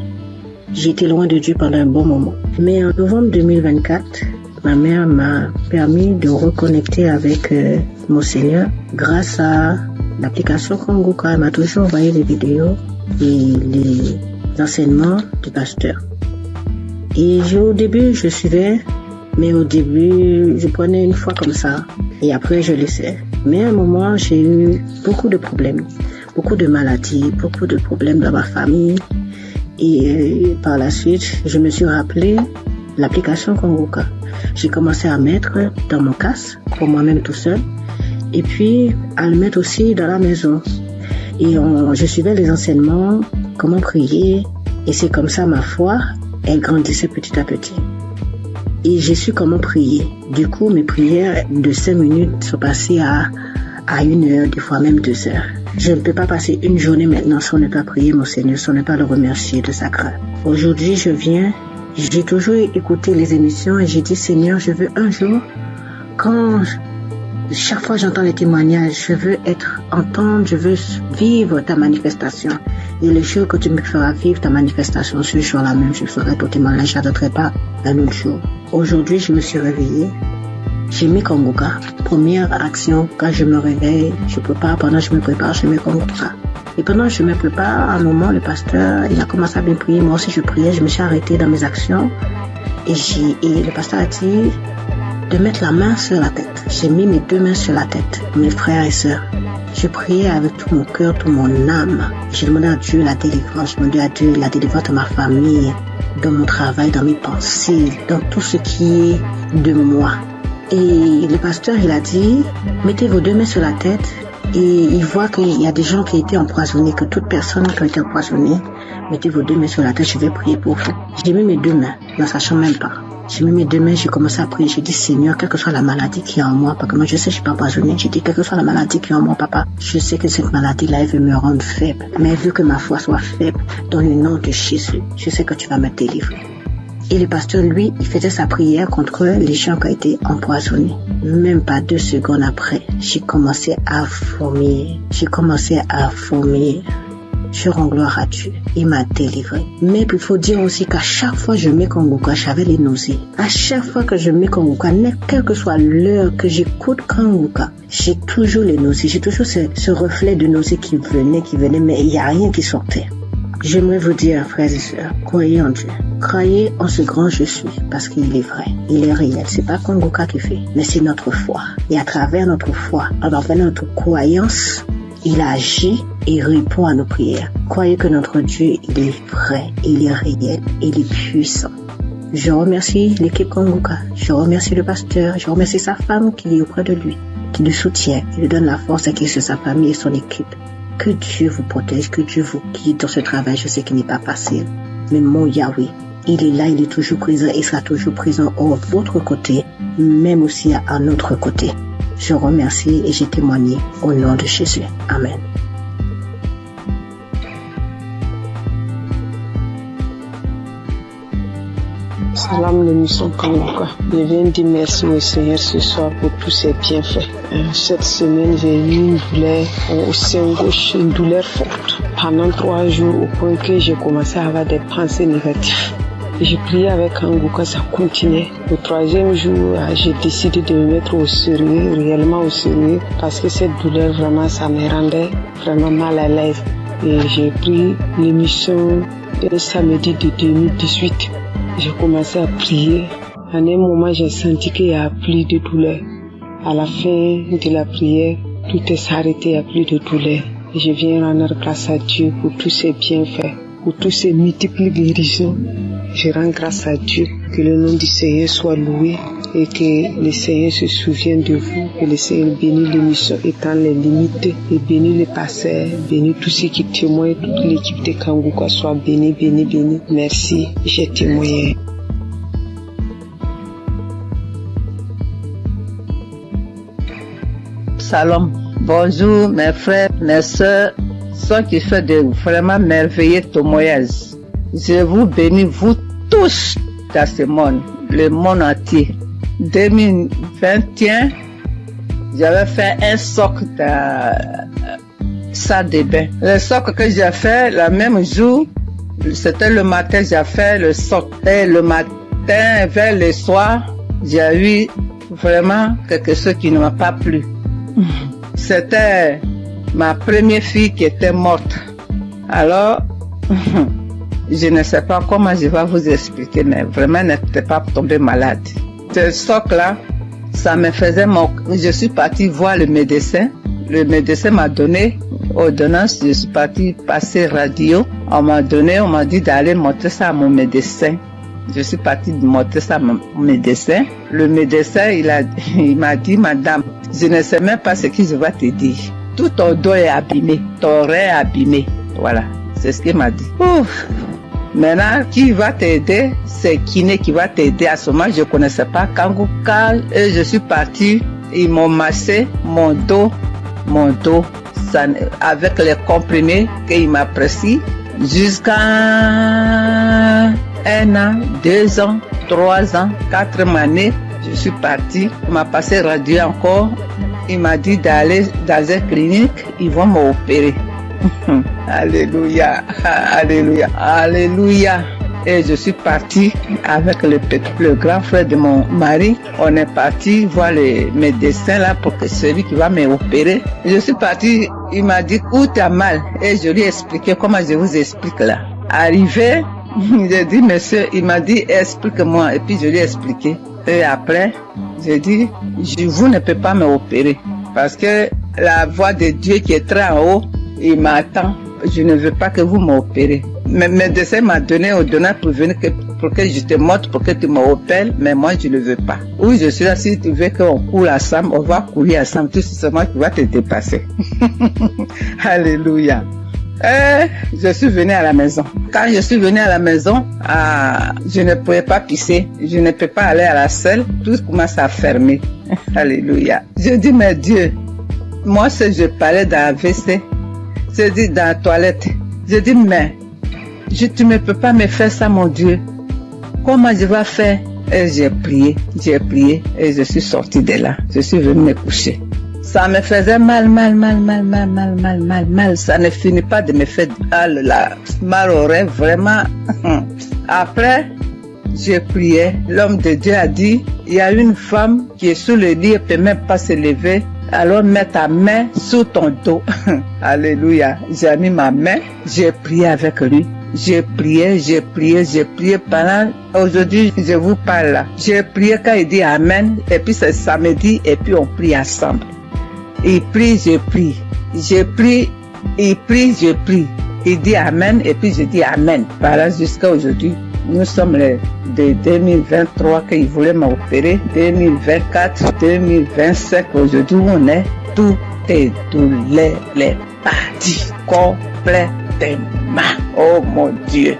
j'ai été loin de Dieu pendant un bon moment. Mais en novembre 2024, ma mère m'a permis de reconnecter avec mon Seigneur grâce à l'application Kangoka. Elle m'a toujours envoyé les vidéos et les enseignements du pasteur. Et au début, je suivais, mais au début, je prenais une fois comme ça et après, je laissais. Mais à un moment, j'ai eu beaucoup de problèmes, beaucoup de maladies, beaucoup de problèmes dans ma famille. Et par la suite, je me suis rappelé l'application Kangoka. J'ai commencé à mettre dans mon casque, pour moi-même tout seul, et puis à le mettre aussi dans la maison. Et je suivais les enseignements, comment prier, et c'est comme ça ma foi, elle grandissait petit à petit. Et j'ai su comment prier. Du coup, mes prières de 5 minutes sont passées à 1 heure, des fois même 2 heures. Je ne peux pas passer une journée maintenant sans ne pas prier mon Seigneur, sans ne pas le remercier de sa grâce. Aujourd'hui, j'ai toujours écouté les émissions et j'ai dit Seigneur, je veux un jour, chaque fois j'entends les témoignages, je veux entendre, je veux vivre ta manifestation. Et le jour que tu me feras vivre ta manifestation, ce jour-là même, je ferai ton témoignage, je n'attendrai pas un autre jour. Aujourd'hui, je me suis réveillée, j'ai mis Kangoka. Première action, quand je me réveille, je prépare, pendant que je me prépare, je mets Kangoka. Et pendant que je me prépare, à un moment, le pasteur, il a commencé à bien prier. Moi aussi, je priais, je me suis arrêtée dans mes actions. Et le pasteur a dit de mettre la main sur la tête. J'ai mis mes 2 mains sur la tête, mes frères et sœurs. Je priais avec tout mon cœur, toute mon âme. J'ai demandé à Dieu la délivrance. Je demandais à Dieu la délivrance de ma famille, dans mon travail, dans mes pensées, dans tout ce qui est de moi. Et le pasteur, il a dit, mettez vos 2 mains sur la tête. Et il voit qu'il y a des gens qui ont été empoisonnés, que toute personne qui a été empoisonnée, mettez vos 2 mains sur la tête, je vais prier pour vous. J'ai mis mes 2 mains, ne sachant même pas. J'ai mis mes 2 mains, j'ai commencé à prier. J'ai dit, Seigneur, quelle que soit la maladie qui est en moi, parce que moi je sais que je ne suis pas empoisonnée. J'ai dit, quelle que soit la maladie qui est en moi, papa, je sais que cette maladie-là, elle veut me rendre faible. Mais elle veut que ma foi soit faible. Dans le nom de Jésus, je sais que tu vas me délivrer. Et le pasteur, lui, il faisait sa prière contre les gens qui ont été empoisonnés. Même pas 2 secondes après, j'ai commencé à vomir. je rends gloire à Dieu. Il m'a délivré. Mais il faut dire aussi qu'à chaque fois que je mets Kanguka, j'avais les nausées. À chaque fois que je mets Kanguka, quelle que soit l'heure que j'écoute Kanguka, j'ai toujours les nausées. J'ai toujours ce reflet de nausées qui venait, mais il n'y a rien qui sortait. J'aimerais vous dire, frères et sœurs, croyez en Dieu. Croyez en ce grand je suis, parce qu'il est vrai, il est réel. C'est pas Kanguka qui fait, mais c'est notre foi. Et à travers notre foi, à travers notre croyance, il agit et répond à nos prières. Croyez que notre Dieu, il est vrai, il est réel, il est puissant. Je remercie l'équipe Kanguka, je remercie le pasteur, je remercie sa femme qui est auprès de lui, qui le soutient, qui lui donne la force et qui est sur sa famille et son équipe. Que Dieu vous protège, que Dieu vous guide dans ce travail. Je sais qu'il n'est pas facile. Mais mon Yahweh, il est là, il est toujours présent, il sera toujours présent à votre côté, même aussi à notre côté. Je remercie et j'ai témoigné au nom de Jésus. Amen. Salam l'émission Kanguka. Je viens dire merci au Seigneur ce soir pour tous ses bienfaits. Cette semaine, j'ai eu une douleur au sein gauche, une douleur forte. Pendant 3 jours, au point que j'ai commencé à avoir des pensées négatives. J'ai prié avec Kanguka, ça continuait. Au 3e jour, j'ai décidé de me mettre au sérieux, réellement au sérieux, parce que cette douleur, vraiment, ça me rendait vraiment mal à l'aise. Et j'ai pris l'émission le samedi de 2018. J'ai commencé à prier. À un moment, j'ai senti qu'il n'y a plus de douleur. À la fin de la prière, tout est arrêté, il n'y a plus de douleur. Et je viens rendre grâce à Dieu pour tous ses bienfaits, pour tous ses multiples guérisons. Je rends grâce à Dieu, que le nom du Seigneur soit loué et que le Seigneur se souvienne de vous, que le Seigneur bénisse l'émission étant les limites et bénisse les pasteurs, bénisse tous ceux qui témoignent, toute l'équipe de Kanguka soit bénie, bénie, bénie. Merci, j'ai témoigné. Salam, bonjour mes frères, mes soeurs, ceux qui font de vraiment merveilleux témoignages. Je vous bénis, vous tous, dans ce monde, le monde entier. 2021, j'avais fait un soc dans salle de bain. Le soc que j'ai fait, le même jour, c'était le matin, j'ai fait le soc. Et le matin, vers le soir, j'ai eu vraiment quelque chose qui ne m'a pas plu. C'était ma première fille qui était morte. Alors, je ne sais pas comment je vais vous expliquer, mais vraiment, n'était pas tombée malade. Ce soc-là, ça me faisait mon... Je suis partie voir le médecin. Le médecin m'a donné ordonnance. Je suis partie passer radio. On m'a dit d'aller montrer ça à mon médecin. Je suis partie montrer ça à mon médecin. Le médecin, il m'a dit, madame, je ne sais même pas ce que je vais te dire. Tout ton dos est abîmé, ton rein est abîmé. Voilà, c'est ce qu'il m'a dit. Ouf. Maintenant, qui va t'aider? C'est Kiné qui va t'aider. À ce moment, je ne connaissais pas Kanguka. Et je suis partie, ils m'ont massé mon dos, ça, avec les comprimés qu'il m'a prescrit jusqu'à 1 an, 2 ans, 3 ans, 4 années. Je suis partie, il m'a passé radio encore. Il m'a dit d'aller dans une clinique, ils vont m'opérer. Alléluia, alléluia, alléluia. Et je suis partie avec le grand frère de mon mari. On est parti voir le médecin là pour que celui qui va m'opérer. Je suis partie, il m'a dit où t'as mal. Et je lui ai expliqué comment je vous explique là. Arrivé, j'ai dit monsieur, il m'a dit explique-moi. Et puis je lui ai expliqué. Et après, j'ai dit vous ne pouvez pas m'opérer parce que la voix de Dieu qui est très en haut, il m'attend. Je ne veux pas que vous m'opérez. Mais le médecin m'a donné ordonnance pour venir pour que je te montre, pour que tu m'opères, mais moi je ne veux pas. Oui, je suis là, si tu veux qu'on court ensemble, on va courir ensemble, tout simplement tu vas te dépasser. Alléluia. Et je suis venue à la maison. Quand je suis venue à la maison, je ne pouvais pas pisser, je ne peux pas aller à la selle, tout commence à fermer. Alléluia. Je dis, mais Dieu, moi si je parlais dans la WC, je dis dans la toilette, je dis, mais tu ne peux pas me faire ça, mon Dieu. Comment je vais faire? Et j'ai prié et je suis sortie de là. Je suis venue me coucher. Ça me faisait mal. Ça ne finit pas de me faire mal au rêve, vraiment. Après, j'ai prié. L'homme de Dieu a dit, il y a une femme qui est sous le lit, elle ne peut même pas se lever. Alors mets ta main sous ton dos. Alléluia. J'ai mis ma main, j'ai prié avec lui. J'ai prié pendant, aujourd'hui je vous parle là. J'ai prié quand il dit Amen, et puis c'est samedi, et puis on prie ensemble. Il prie, je prie. Je prie, il prie, je prie. Il dit Amen, et puis je dis Amen. Voilà, jusqu'à aujourd'hui. Nous sommes de 2023 qu'il voulait m'opérer, 2024, 2025, aujourd'hui on est, tout est douleur, les parties complètement. Oh mon Dieu,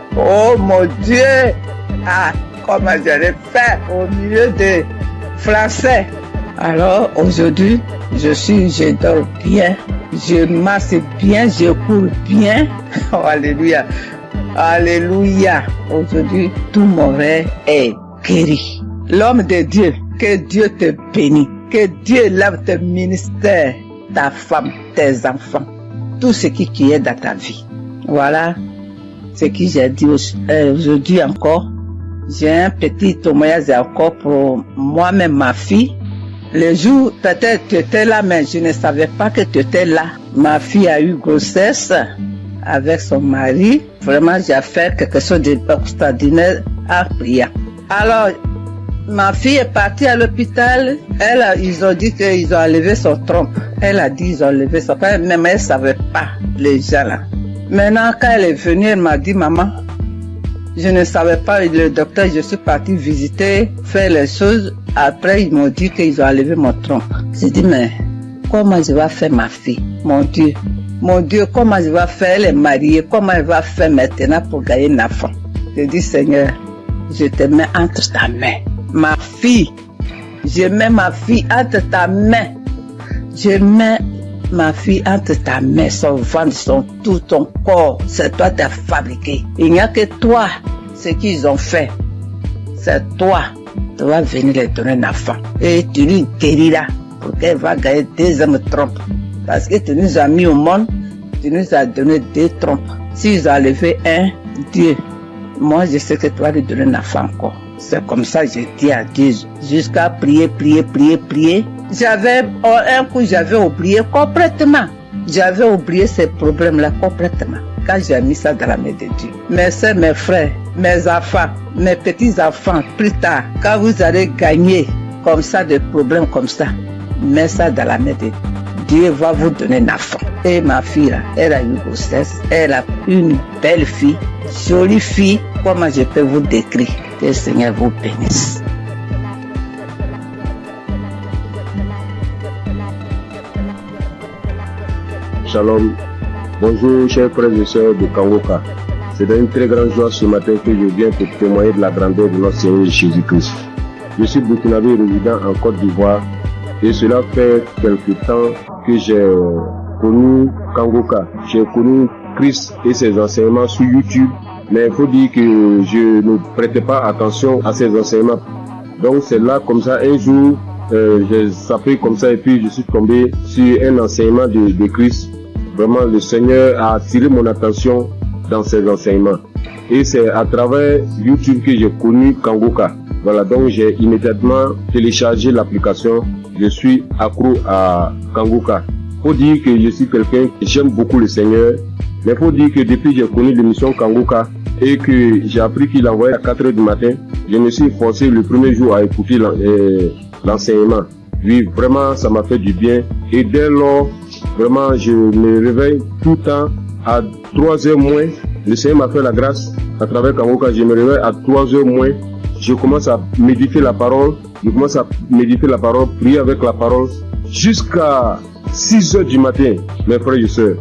ah, comment j'allais faire au milieu des Français. Alors aujourd'hui, je dors bien, je marche bien, je cours bien. Oh, alléluia. Alléluia. Aujourd'hui, tout mon rêve est guéri. L'homme de Dieu, que Dieu te bénisse. Que Dieu lave tes ministères, ta femme, tes enfants. Tout ce qui est dans ta vie. Voilà ce que j'ai dit aujourd'hui encore. J'ai un petit témoignage encore pour moi-même, ma fille. Le jour, peut-être tu étais là, mais je ne savais pas que tu étais là. Ma fille a eu grossesse avec son mari. Vraiment, j'ai fait quelque chose d'extraordinaire en priant. Alors, ma fille est partie à l'hôpital. Ils ont dit qu'ils ont enlevé son trompe. Elle a dit qu'ils ont enlevé son trompe, mais elle ne savait pas, les gens là. Maintenant, quand elle est venue, elle m'a dit, maman, je ne savais pas, le docteur, je suis partie visiter, faire les choses. Après, ils m'ont dit qu'ils ont enlevé mon trompe. J'ai dit, mais comment je vais faire ma fille? Mon Dieu, comment je vais faire? Elle est mariée, comment elle va faire maintenant pour gagner un enfant? J'ai dit, Seigneur, je te mets entre ta main. Ma fille, je mets ma fille entre ta main. Je mets ma fille entre ta main, son ventre, tout ton corps. C'est toi qui as fabriqué. Il n'y a que toi, ce qu'ils ont fait. C'est toi. Tu vas venir les donner un enfant. Et tu lui guériras pour qu'elle va gagner 2 hommes trompes. Parce que tu nous as mis au monde, tu nous as donné 2 trompes. S'ils ont enlevé un, Dieu, moi je sais que tu vas lui donner un enfant encore. C'est comme ça que j'ai dit à Dieu, jusqu'à prier. J'avais, un coup j'avais oublié complètement. J'avais oublié ces problèmes-là complètement. Quand j'ai mis ça dans la main de Dieu. Mes soeurs, mes frères, mes enfants, mes petits-enfants, plus tard, quand vous allez gagner comme ça, des problèmes comme ça, mets ça dans la main de Dieu. Dieu va vous donner un enfant. Et ma fille là, elle a eu grossesse, elle a une belle fille, jolie fille. Comment je peux vous décrire? Que le Seigneur vous bénisse. Shalom. Bonjour chers frères et sœurs de Kangoka. C'est une très grande joie ce matin que je viens te témoigner de la grandeur de notre Seigneur Jésus-Christ. Je suis burkinabé résident en Côte d'Ivoire et cela fait quelque temps que j'ai connu Kangoka. J'ai connu Christ et ses enseignements sur YouTube, mais il faut dire que je ne prêtais pas attention à ses enseignements. Donc c'est là comme ça un jour j'ai zappé comme ça et puis je suis tombé sur un enseignement de Christ. Vraiment le Seigneur a attiré mon attention dans ses enseignements. Et c'est à travers YouTube que j'ai connu Kangoka. Voilà, donc j'ai immédiatement téléchargé l'application. Je suis accro à Kangoka. Faut dire que je suis quelqu'un qui j'aime beaucoup le Seigneur. Mais faut dire que depuis que j'ai connu l'émission Kangoka et que j'ai appris qu'il envoyait à 4h du matin, je me suis forcé le premier jour à écouter l'enseignement. Oui, vraiment, ça m'a fait du bien. Et dès lors, vraiment, je me réveille tout le temps à 3h moins. Le Seigneur m'a fait la grâce à travers Kangoka. Je me réveille à 3h moins. Je commence à méditer la parole. Prier avec la parole jusqu'à 6h du matin, mes frères et sœurs.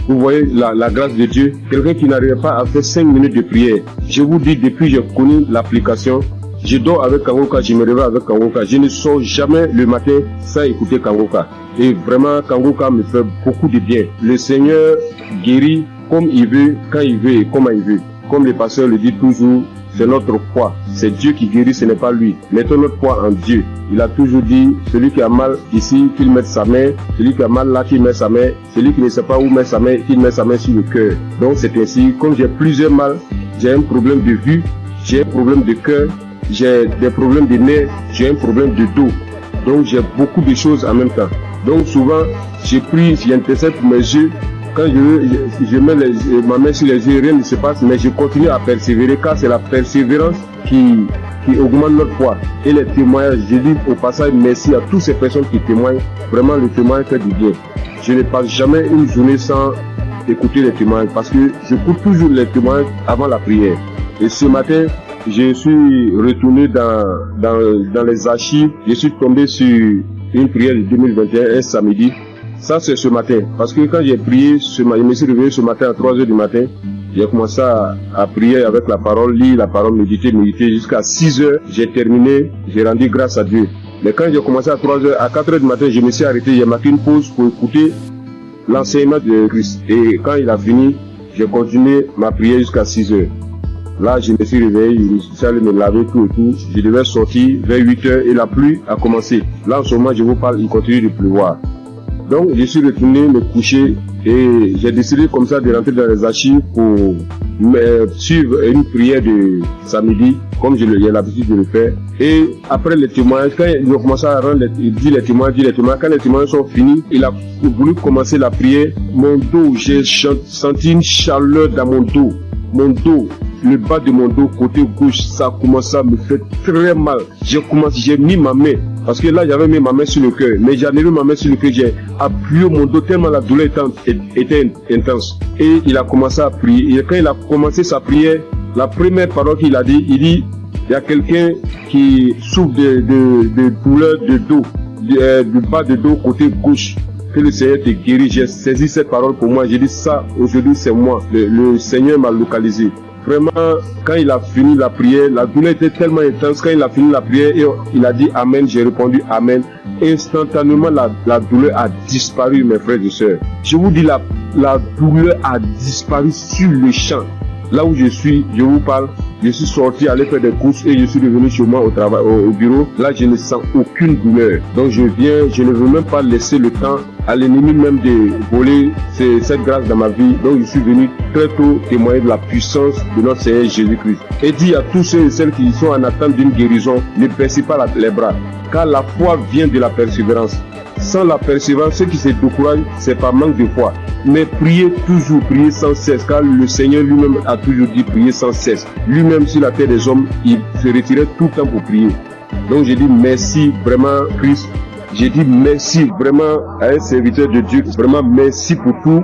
Vous voyez la grâce de Dieu. Quelqu'un qui n'arrive pas à faire 5 minutes de prière. Je vous dis, depuis que j'ai connu l'application, je dors avec Kangoka, je me réveille avec Kangoka. Je ne sors jamais le matin sans écouter Kangoka. Et vraiment, Kangoka me fait beaucoup de bien. Le Seigneur guérit comme il veut, quand il veut et comment il veut. Comme le pasteur le dit toujours, c'est notre foi. C'est Dieu qui guérit, ce n'est pas lui. Mettons notre foi en Dieu. Il a toujours dit, celui qui a mal ici, qu'il mette sa main. Celui qui a mal là, qu'il met sa main. Celui qui ne sait pas où mettre sa main, qu'il met sa main sur le cœur. Donc c'est ainsi, comme j'ai plusieurs mal, j'ai un problème de vue, j'ai un problème de cœur, j'ai des problèmes de nerfs, j'ai un problème de dos. Donc j'ai beaucoup de choses en même temps. Donc souvent, j'intercède pour mes yeux. Quand je mets ma main sur les yeux, rien ne se passe, mais je continue à persévérer, car c'est la persévérance qui augmente notre foi. Et les témoignages, je dis au passage merci à toutes ces personnes qui témoignent. Vraiment, le témoignage fait du bien. Je ne passe jamais une journée sans écouter les témoignages, parce que j'écoute toujours les témoignages avant la prière. Et ce matin, je suis retourné dans les archives, je suis tombé sur une prière de 2021, un samedi. Ça, c'est ce matin. Parce que quand j'ai prié, je me suis réveillé ce matin à 3h du matin. J'ai commencé à prier avec la parole, lire la parole, méditer jusqu'à 6h. J'ai terminé, j'ai rendu grâce à Dieu. Mais quand j'ai commencé à 3h, à 4h du matin, je me suis arrêté, j'ai marqué une pause pour écouter l'enseignement de Christ. Et quand il a fini, j'ai continué ma prière jusqu'à 6h. Là, je me suis réveillé, je suis allé me laver tout et tout. Je devais sortir vers 8h et la pluie a commencé. Là, en ce moment, je vous parle, il continue de pleuvoir. Donc, je suis retourné me coucher et j'ai décidé comme ça de rentrer dans les archives pour suivre une prière de samedi, comme j'ai l'habitude de le faire. Et après les témoignages, quand ils ont commencé à dire les témoignages, quand les témoignages sont finis, il a voulu commencer la prière. Mon dos, j'ai senti une chaleur dans mon dos. Mon dos, le bas de mon dos, côté gauche, ça a commencé à me faire très mal. J'ai mis ma main, parce que là j'avais mis ma main sur le cœur, mais j'en ai mis ma main sur le cœur, j'ai appuyé mon dos tellement la douleur était intense. Et il a commencé à prier. Et quand il a commencé sa prière, la première parole qu'il a dit, il y a quelqu'un qui souffre de douleur de dos, du bas de dos côté gauche. Que le Seigneur te guérit. J'ai saisi cette parole pour moi. J'ai dit ça, aujourd'hui c'est moi. Le Seigneur m'a localisé. Vraiment, quand il a fini la prière, la douleur était tellement intense. Quand il a fini la prière, il a dit Amen. J'ai répondu Amen. Instantanément, la douleur a disparu, mes frères et sœurs. Je vous dis, la douleur a disparu sur le champ. Là où je suis, je vous parle, je suis sorti aller faire des courses et je suis revenu chez moi au bureau. Là, je ne sens aucune douleur. Donc je ne veux même pas laisser le temps à l'ennemi même de voler cette grâce dans ma vie. Donc je suis venu très tôt témoigner de la puissance de notre Seigneur Jésus-Christ. Et dit à tous ceux et celles qui sont en attente d'une guérison, ne baissez pas les bras, car la foi vient de la persévérance. Sans la persévérance, ceux qui se découragent, c'est par manque de foi. Mais priez toujours, priez sans cesse, car le Seigneur lui-même a toujours dit prier sans cesse. Lui-même sur la terre des hommes, il se retirait tout le temps pour prier. Donc j'ai dit merci vraiment Christ. J'ai dit merci vraiment à un serviteur de Dieu. Vraiment merci pour tout.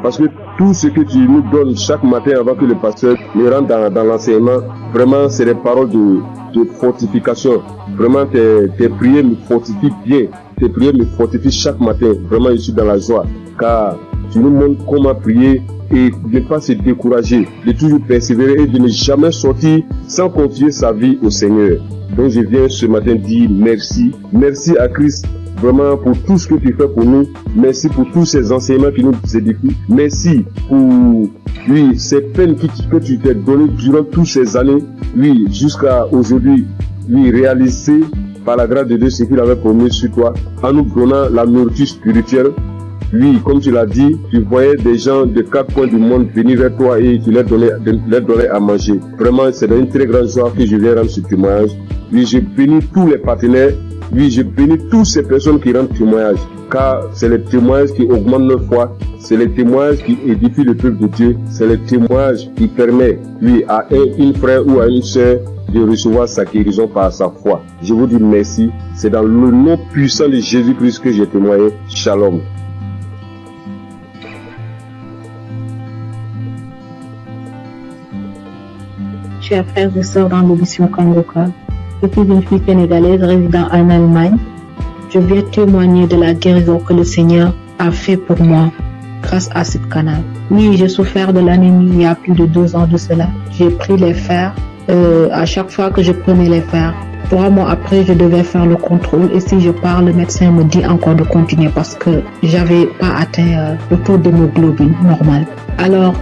Parce que tout ce que tu nous donnes chaque matin avant que le pasteur me rentre dans l'enseignement, vraiment c'est des paroles de fortification. Vraiment tes prières me fortifient bien. Tes prières me fortifient chaque matin. Vraiment je suis dans la joie. Car tu nous montres comment prier et de ne pas se décourager, de toujours persévérer et de ne jamais sortir sans confier sa vie au Seigneur. Donc je viens ce matin dire merci. Merci à Christ vraiment pour tout ce que tu fais pour nous. Merci pour tous ces enseignements qui nous édifient. Merci pour ces peines que tu t'es données durant toutes ces années. Jusqu'à aujourd'hui, réaliser par la grâce de Dieu ce qu'il avait promis sur toi, en nous donnant la nourriture spirituelle. Comme tu l'as dit, tu voyais des gens de 4 coins du monde venir vers toi et tu leur donnais à manger. Vraiment, c'est une très grande joie que je viens rendre ce témoignage. Je bénis tous les partenaires. Je bénis toutes ces personnes qui rendent témoignage. Car c'est les témoignages qui augmentent notre foi. C'est les témoignages qui édifient le peuple de Dieu. C'est les témoignages qui permettent, à un frère ou à une sœur de recevoir sa guérison par sa foi. Je vous dis merci. C'est dans le nom puissant de Jésus-Christ que j'ai témoigné. Shalom. Chers frères et sœurs dans l'émission Kangoka, je suis une fille sénégalaise résidant en Allemagne. Je viens témoigner de la guérison que le Seigneur a fait pour moi grâce à ce canal. Oui, j'ai souffert de l'anémie il y a plus de 2 ans de cela. J'ai pris les fers. À chaque fois que je prenais les fers, 3 mois après, je devais faire le contrôle. Et si je pars, le médecin me dit encore de continuer parce que j'avais pas atteint le taux d'hémoglobine normal. Alors,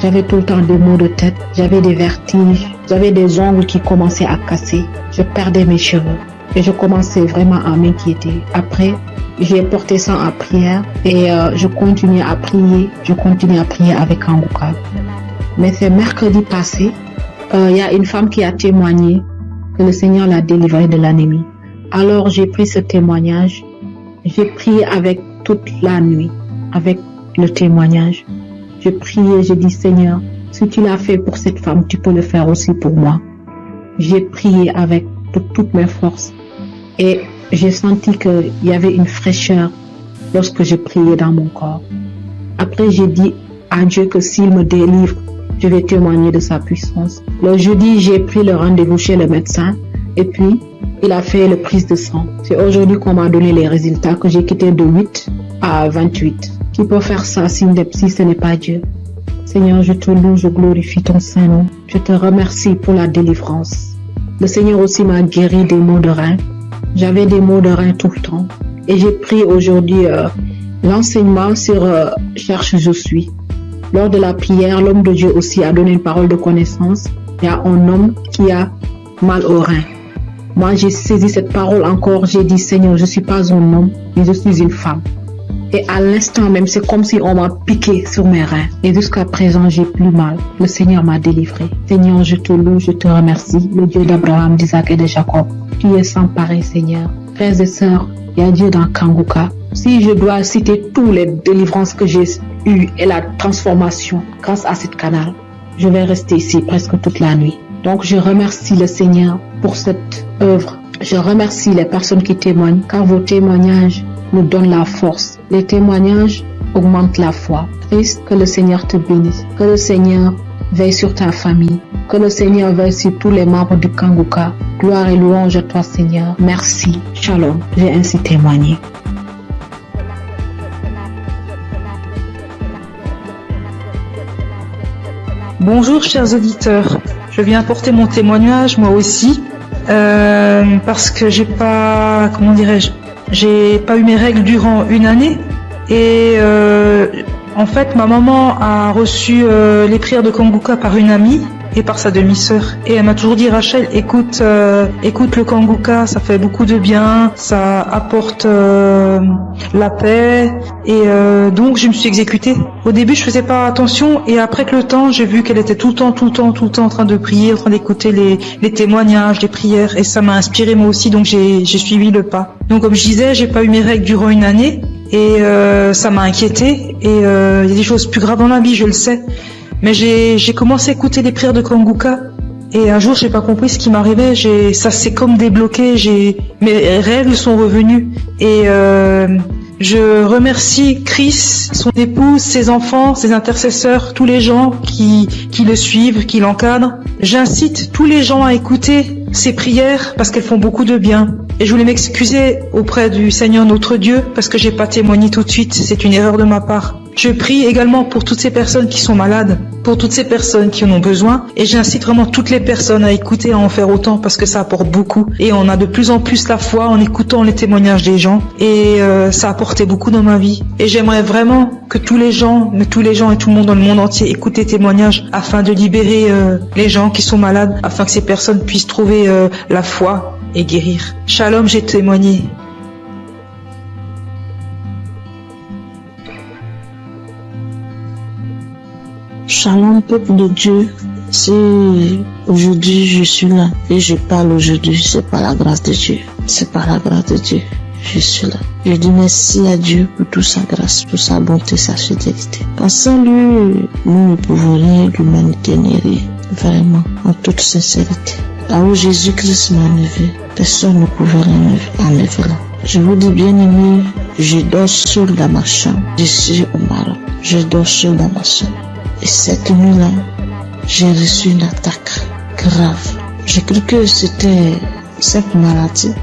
J'avais tout le temps des maux de tête, j'avais des vertiges, j'avais des ongles qui commençaient à casser, je perdais mes cheveux et je commençais vraiment à m'inquiéter. Après, j'ai porté ça en prière et je continuais à prier avec Kanguka. Mais c'est mercredi passé, il y a une femme qui a témoigné que le Seigneur l'a délivrée de l'anémie. Alors j'ai pris ce témoignage, j'ai prié avec toute la nuit, avec le témoignage. Je priais, je dis Seigneur, si tu l'as fait pour cette femme, tu peux le faire aussi pour moi. J'ai prié avec toutes mes forces et j'ai senti qu'il y avait une fraîcheur lorsque je priais dans mon corps. Après, j'ai dit à Dieu que s'il me délivre, je vais témoigner de sa puissance. Le jeudi, j'ai pris le rendez-vous chez le médecin et puis il a fait le prise de sang. C'est aujourd'hui qu'on m'a donné les résultats, que j'ai quitté de 8 à 28. Qui peut faire ça si ce n'est pas Dieu? Seigneur, je te loue, je glorifie ton Saint-Nom. Je te remercie pour la délivrance. Le Seigneur aussi m'a guéri des maux de rein. J'avais des maux de rein tout le temps. Et j'ai pris aujourd'hui l'enseignement sur Cherche je suis. Lors de la prière, l'homme de Dieu aussi a donné une parole de connaissance. Il y a un homme qui a mal au rein. Moi, j'ai saisi cette parole encore. J'ai dit, Seigneur, je ne suis pas un homme, mais je suis une femme. Et à l'instant même, c'est comme si on m'a piqué sur mes reins. Et jusqu'à présent, j'ai plus mal. Le Seigneur m'a délivré. Seigneur, je te loue, je te remercie. Le Dieu d'Abraham, d'Isaac et de Jacob. Tu es sans pareil, Seigneur. Frères et sœurs, il y a Dieu dans Kanguka. Si je dois citer toutes les délivrances que j'ai eues et la transformation grâce à cette canal, je vais rester ici presque toute la nuit. Donc, je remercie le Seigneur pour cette œuvre. Je remercie les personnes qui témoignent, car vos témoignages nous donnent la force. Les témoignages augmentent la foi. Christ, que le Seigneur te bénisse. Que le Seigneur veille sur ta famille. Que le Seigneur veille sur tous les membres du Kanguka. Gloire et louange à toi, Seigneur. Merci. Shalom. J'ai ainsi témoigné. Bonjour chers auditeurs, je viens apporter mon témoignage moi aussi parce que j'ai pas eu mes règles durant une année et en fait ma maman a reçu les prières de Kanguka par une amie et par sa demi-sœur et elle m'a toujours dit Rachel écoute le Kanguka, ça fait beaucoup de bien, ça apporte la paix et donc je me suis exécutée. Au début je faisais pas attention et après que le temps j'ai vu qu'elle était tout le temps en train de prier, en train d'écouter les témoignages, les prières et ça m'a inspiré moi aussi donc j'ai suivi le pas. Donc comme je disais j'ai pas eu mes règles durant une année et ça m'a inquiétée et il y a des choses plus graves dans la vie je le sais. Mais j'ai commencé à écouter les prières de Kanguka et un jour j'ai pas compris ce qui m'arrivait, ça s'est comme débloqué, mes règles sont revenues et je remercie Chris, son épouse, ses enfants, ses intercesseurs, tous les gens qui le suivent, qui l'encadrent. J'incite tous les gens à écouter ces prières parce qu'elles font beaucoup de bien. Et je voulais m'excuser auprès du Seigneur notre Dieu parce que j'ai pas témoigné tout de suite, c'est une erreur de ma part. Je prie également pour toutes ces personnes qui sont malades, pour toutes ces personnes qui en ont besoin et j'incite vraiment toutes les personnes à écouter, à en faire autant parce que ça apporte beaucoup et on a de plus en plus la foi en écoutant les témoignages des gens et ça a apporté beaucoup dans ma vie et j'aimerais vraiment que tous les gens et tout le monde dans le monde entier écoutent les témoignages afin de libérer les gens qui sont malades, afin que ces personnes puissent trouver la foi et guérir. Shalom, j'ai témoigné. Shalom, peuple de Dieu. Si aujourd'hui je suis là et je parle aujourd'hui, c'est par la grâce de Dieu. C'est par la grâce de Dieu. Je suis là. Je dis merci à Dieu pour toute sa grâce, pour sa bonté, sa fidélité. Sans lui, nous ne pouvons rien, l'humanité n'est rien. Vraiment, en toute sincérité. Là où Jésus-Christ m'a enlevé, personne ne pouvait enlever là. Je vous dis bien aimé, je dors seul dans ma chambre. Je suis au Maroc. Je dors seul dans ma chambre. Et cette nuit-là, j'ai reçu une attaque grave. J'ai cru que c'était simple maladie.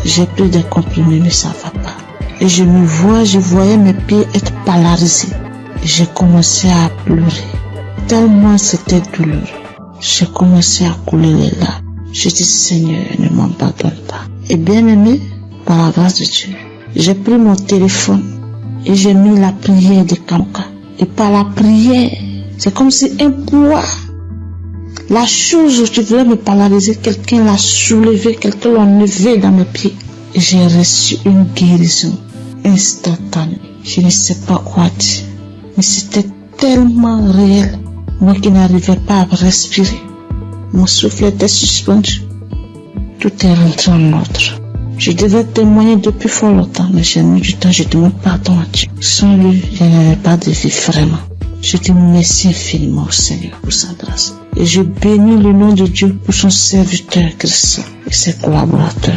J'ai pris des comprimés, mais ça va pas. Et je voyais mes pieds être polarisés. J'ai commencé à pleurer. Tellement c'était douloureux. J'ai commencé à couler les larmes. Je dis, Seigneur, ne m'abandonne pas. Et bien aimé, par la grâce de Dieu, j'ai pris mon téléphone et j'ai mis la prière de Kanguka. Et par la prière, C'est comme si un poids, la chose qui voulait me paralyser, quelqu'un l'a soulevé, quelqu'un l'a enlevé dans mes pieds. J'ai reçu une guérison instantanée. Je ne sais pas quoi dire, mais c'était tellement réel. Moi qui n'arrivais pas à respirer, mon souffle était suspendu. Tout est rentré en ordre. Je devais témoigner depuis fort longtemps, mais j'ai mis du temps, je demande pardon à Dieu. Sans lui, je n'avais pas de vie vraiment. Je dis merci infiniment au Seigneur pour sa grâce. Et je bénis le nom de Dieu pour son serviteur Christ et ses collaborateurs.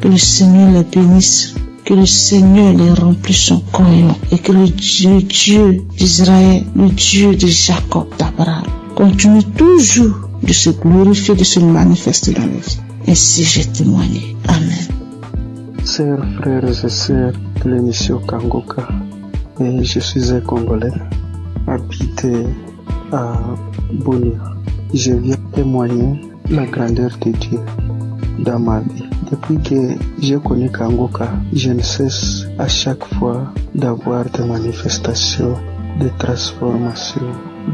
Que le Seigneur les bénisse, que le Seigneur les remplisse son cœur et que le Dieu d'Israël, le Dieu de Jacob, d'Abraham, continue toujours de se glorifier, de se manifester dans la vie. Ainsi j'ai témoigné. Amen. Chers frères et sœurs de l'émission Kangoka, et je suis un Congolais, habité à Bunia. Je viens témoigner la grandeur de Dieu dans ma vie. Depuis que j'ai connu Kangoka, je ne cesse à chaque fois d'avoir des manifestations, des transformations,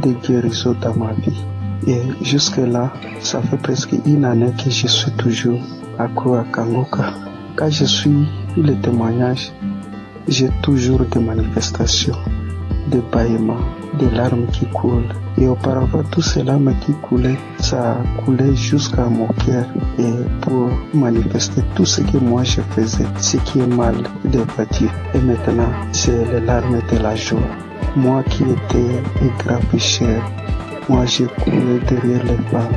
des guérisons dans ma vie. Et jusque-là, ça fait presque une année que je suis toujours accro à Kangoka. Quand je suis les témoignages, j'ai toujours des manifestations, des bâillements, des larmes qui coulent. Et auparavant, tous ces larmes qui coulaient, ça coulait jusqu'à mon cœur. Et pour manifester tout ce que moi je faisais, ce qui est mal de bâtir. Et maintenant, c'est les larmes de la joie. Moi qui étais un grand pécheur, moi j'ai coulé derrière les femmes.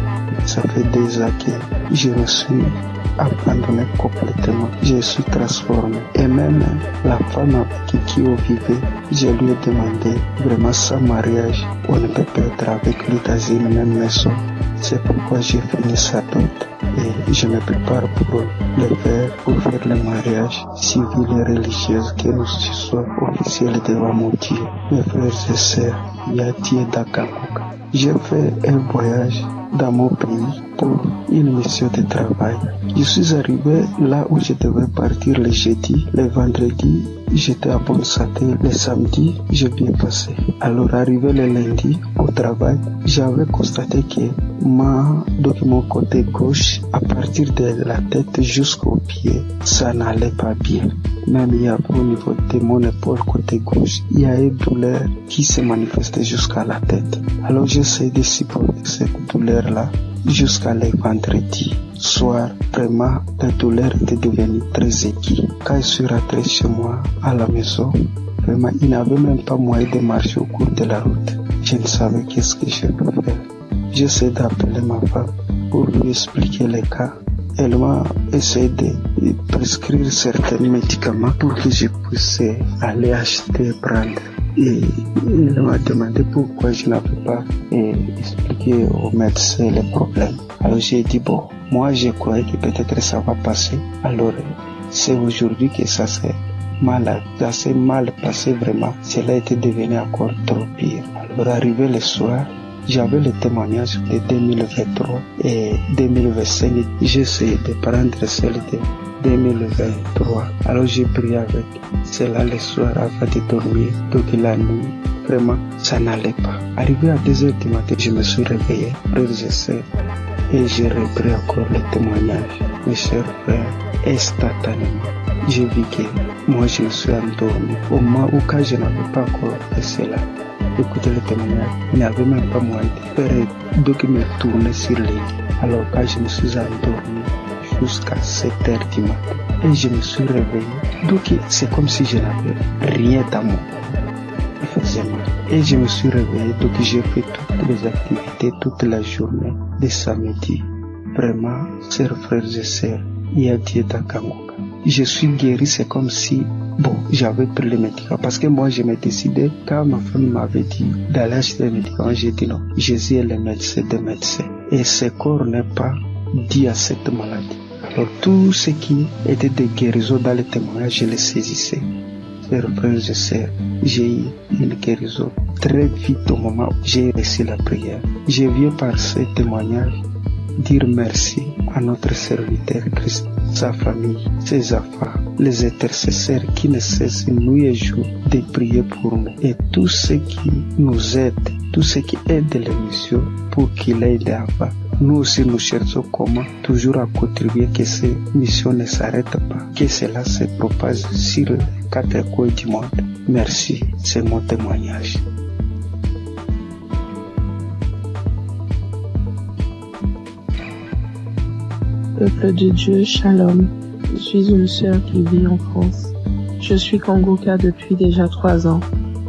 Ça fait des années que je me suis abandonné complètement. Je suis transformé. Et même la femme avec qui on vivait, je lui ai demandé vraiment sans mariage, on ne peut pas être avec lui dans une même maison. C'est pourquoi j'ai fini sa dot et je me prépare pour le faire, pour faire le mariage civil et religieux, que nous soyons officiels devant mon Dieu. Mes frères et sœurs, Yati et Dakangoka. J'ai fait un voyage dans mon pays pour une mission de travail. Je suis arrivé là où je devais partir le jeudi, le vendredi, j'étais à bonne santé, le samedi, j'ai bien passé. Alors arrivé le lundi au travail, j'avais constaté que mon côté gauche, à partir de la tête jusqu'au pied, ça n'allait pas bien. Même il y avait au niveau de mon épaule côté gauche, il y a une douleur qui se manifestait jusqu'à la tête. Alors j'essaie de supporter cette douleur-là jusqu'à le vendredi soir. Vraiment, la douleur était devenue très aiguë. Quand je suis rentré chez moi à la maison, vraiment, il n'avait même pas moyen de marcher au cours de la route. Je ne savais qu'est-ce que je peux faire. J'essaie d'appeler ma femme pour lui expliquer les cas. Elle m'a essayé de prescrire certains médicaments pour que je puisse aller acheter, prendre. Et elle m'a demandé pourquoi je n'avais pas expliqué au médecin les problèmes. Alors j'ai dit bon, moi je croyais que peut-être ça va passer. Alors c'est aujourd'hui que ça s'est mal passé vraiment. Cela était devenu encore trop pire. Alors arrivé le soir, j'avais le témoignage de 2023 et 2025. J'ai essayé de prendre celle de 2023. Alors j'ai prié avec cela le soir avant de dormir. Donc la nuit, vraiment, ça n'allait pas. Arrivé à 2h du matin, je me suis réveillé, frères et sœurs, et j'ai repris encore le témoignage. Mes chers frères, instantanément, j'ai vu que moi je me suis endormi. Au moment où quand je n'avais pas encore fait cela, écoutez le témoignage, il n'y avait même pas moyen de faire donc me tourner sur les lits. Alors quand je me suis endormi jusqu'à 7h du matin et je me suis réveillé, donc c'est comme si je n'avais rien dans mon corps. Il faisait mal. Et je me suis réveillé, donc j'ai fait toutes les activités toute la journée de samedi. Vraiment, chers frères et sœurs, il y a Dieu dans Kangoka. Je suis guéri, c'est comme si j'avais pris les médicaments. Parce que moi, je me décidais, quand ma femme m'avait dit d'aller acheter les médicaments, j'ai dit non. Jésus est le médecin des médecins. Et ce corps n'est pas dit à cette maladie. Alors, tout ce qui était de guérison dans les témoignages, je les saisissais. Chers frères et sœurs, j'ai eu une guérison très vite au moment où j'ai reçu la prière. Je viens par ces témoignages dire merci à notre serviteur Christ, sa famille, ses enfants, les intercesseurs qui ne cessent nuit et jour de prier pour nous et tous ceux qui nous aident, tous ceux qui aident l'émission pour qu'il aille d'avant. Nous aussi, nous cherchons comment toujours à contribuer que ces missions ne s'arrêtent pas, que cela se propage sur les 4 coins du monde. Merci, c'est mon témoignage. Peuple de Dieu, Shalom. Je suis une sœur qui vit en France. Je suis Kangoka depuis déjà 3 ans.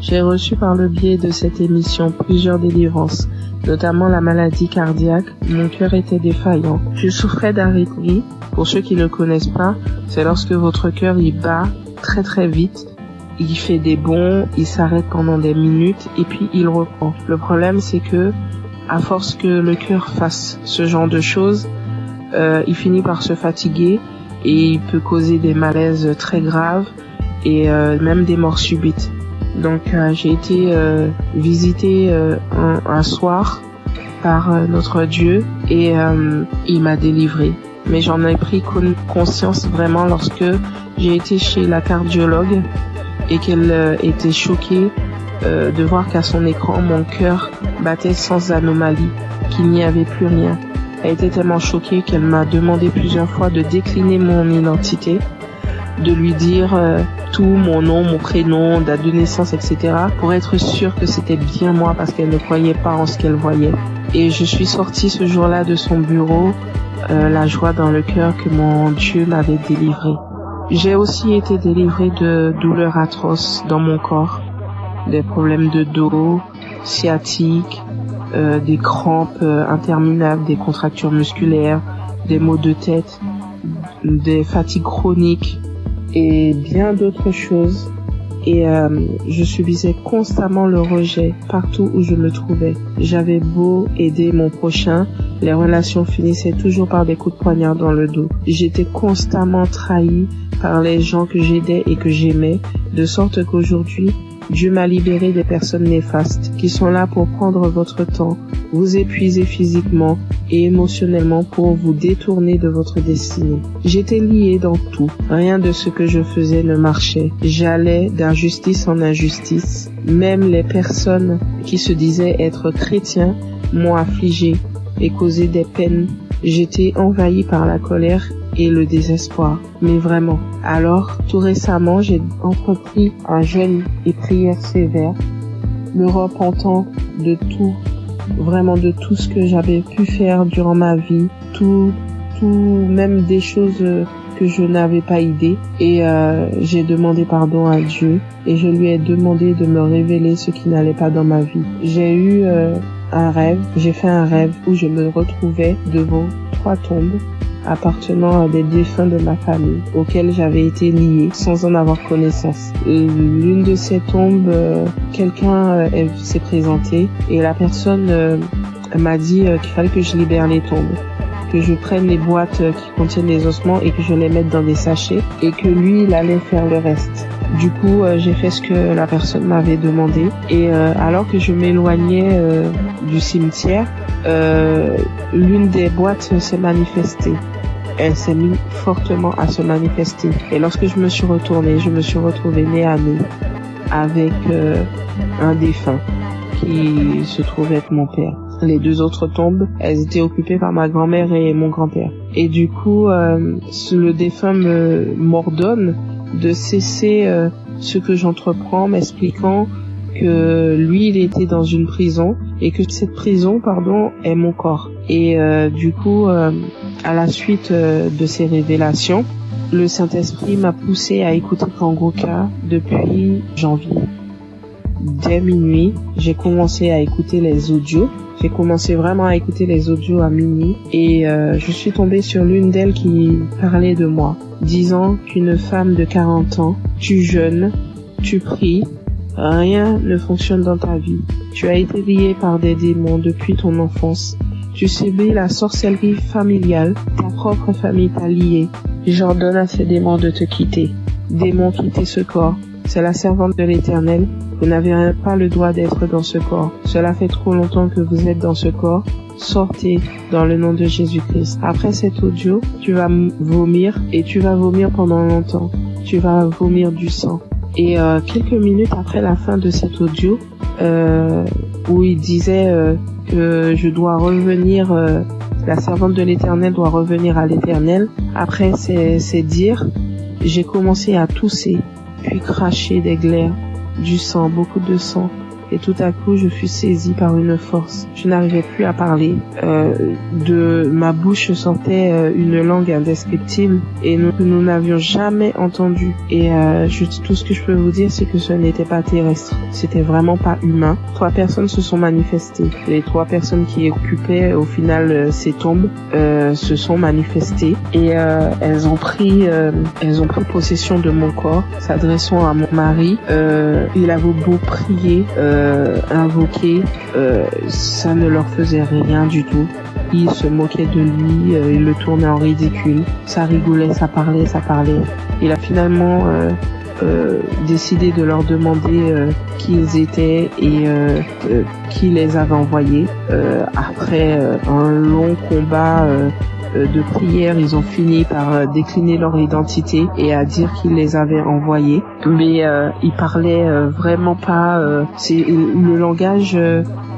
J'ai reçu par le biais de cette émission plusieurs délivrances, notamment la maladie cardiaque. Mon cœur était défaillant. Je souffrais d'arythmie. Pour ceux qui ne le connaissent pas, c'est lorsque votre cœur il bat très très vite. Il fait des bonds, il s'arrête pendant des minutes et puis il reprend. Le problème c'est que, à force que le cœur fasse ce genre de choses, il finit par se fatiguer et il peut causer des malaises très graves et même des morts subites. Donc j'ai été visitée un soir par notre Dieu et il m'a délivrée. Mais j'en ai pris conscience vraiment lorsque j'ai été chez la cardiologue et qu'elle était choquée de voir qu'à son écran mon cœur battait sans anomalie, qu'il n'y avait plus rien. Elle était tellement choquée qu'elle m'a demandé plusieurs fois de décliner mon identité, de lui dire tout, mon nom, mon prénom, date de naissance, etc. pour être sûre que c'était bien moi parce qu'elle ne croyait pas en ce qu'elle voyait. Et je suis sortie ce jour-là de son bureau, la joie dans le cœur que mon Dieu m'avait délivrée. J'ai aussi été délivrée de douleurs atroces dans mon corps, des problèmes de dos, sciatiques, des crampes interminables, des contractures musculaires, des maux de tête, des fatigues chroniques et bien d'autres choses. Et je subissais constamment le rejet partout où je me trouvais. J'avais beau aider mon prochain, les relations finissaient toujours par des coups de poignard dans le dos. J'étais constamment trahie par les gens que j'aidais et que j'aimais, de sorte qu'aujourd'hui, Dieu m'a libéré des personnes néfastes qui sont là pour prendre votre temps, vous épuiser physiquement et émotionnellement pour vous détourner de votre destinée. J'étais liée dans tout. Rien de ce que je faisais ne marchait. J'allais d'injustice en injustice. Même les personnes qui se disaient être chrétiens m'ont affligée et causé des peines. J'étais envahie par la colère et le désespoir. Mais vraiment. Alors, tout récemment, j'ai entrepris un jeûne et prière sévère, me repentant de tout, vraiment de tout ce que j'avais pu faire durant ma vie, tout, même des choses que je n'avais pas idée. Et j'ai demandé pardon à Dieu et je lui ai demandé de me révéler ce qui n'allait pas dans ma vie. J'ai eu j'ai fait un rêve où je me retrouvais devant 3 tombes appartenant à des défunts de ma famille auxquels j'avais été liée sans en avoir connaissance. L'une de ces tombes, quelqu'un s'est présenté et la personne m'a dit qu'il fallait que je libère les tombes, que je prenne les boîtes qui contiennent les ossements et que je les mette dans des sachets et que lui, il allait faire le reste. Du coup, j'ai fait ce que la personne m'avait demandé et alors que je m'éloignais du cimetière, l'une des boîtes s'est manifestée. Elle s'est mise fortement à se manifester. Et lorsque je me suis retournée, je me suis retrouvée nez à nez avec un défunt qui se trouvait être mon père. Les 2 autres tombes, elles étaient occupées par ma grand-mère et mon grand-père. Et du coup, le défunt m'ordonne de cesser ce que j'entreprends, m'expliquant que lui, il était dans une prison et que cette prison, est mon corps. Et du coup, à la suite de ces révélations, le Saint-Esprit m'a poussé à écouter Kangoka depuis janvier. Dès minuit, j'ai commencé à écouter les audios. J'ai commencé vraiment à écouter les audios à minuit et je suis tombée sur l'une d'elles qui parlait de moi, disant qu'une femme de 40 ans, tu jeûnes, tu pries, rien ne fonctionne dans ta vie. Tu as été liée par des démons depuis ton enfance. Tu subis la sorcellerie familiale, ta propre famille t'a liée. J'ordonne à ces démons de te quitter. Démons, quittez ce corps. c'est la servante de l'Éternel. Vous n'avez pas le droit d'être dans ce corps. Cela fait trop longtemps que vous êtes dans ce corps. Sortez dans le nom de Jésus-Christ. Après cet audio, tu vas vomir et tu vas vomir pendant longtemps. Tu vas vomir du sang. Et quelques minutes après la fin de cet audio, où il disait que je dois revenir, la servante de l'Éternel doit revenir à l'Éternel. Après ces dires, j'ai commencé à tousser, puis cracher des glaires, du sang, beaucoup de sang. Et tout à coup, je fus saisie par une force. Je n'arrivais plus à parler. De ma bouche sortait une langue indescriptible et nous n'avions jamais entendu. Et tout ce que je peux vous dire, c'est que ce n'était pas terrestre. C'était vraiment pas humain. 3 personnes se sont manifestées. Les 3 personnes qui occupaient au final ces tombes se sont manifestées et elles ont pris possession de mon corps, s'adressant à mon mari. Il avait beau prier, invoquer, ça ne leur faisait rien du tout. Ils se moquaient de lui, ils le tournaient en ridicule. Ça rigolait, ça parlait. Il a finalement décidé de leur demander qui ils étaient et qui les avait envoyés. Après un long combat de prière, ils ont fini par décliner leur identité et à dire qu'ils les avaient envoyés. Mais ils parlaient vraiment pas. Le langage,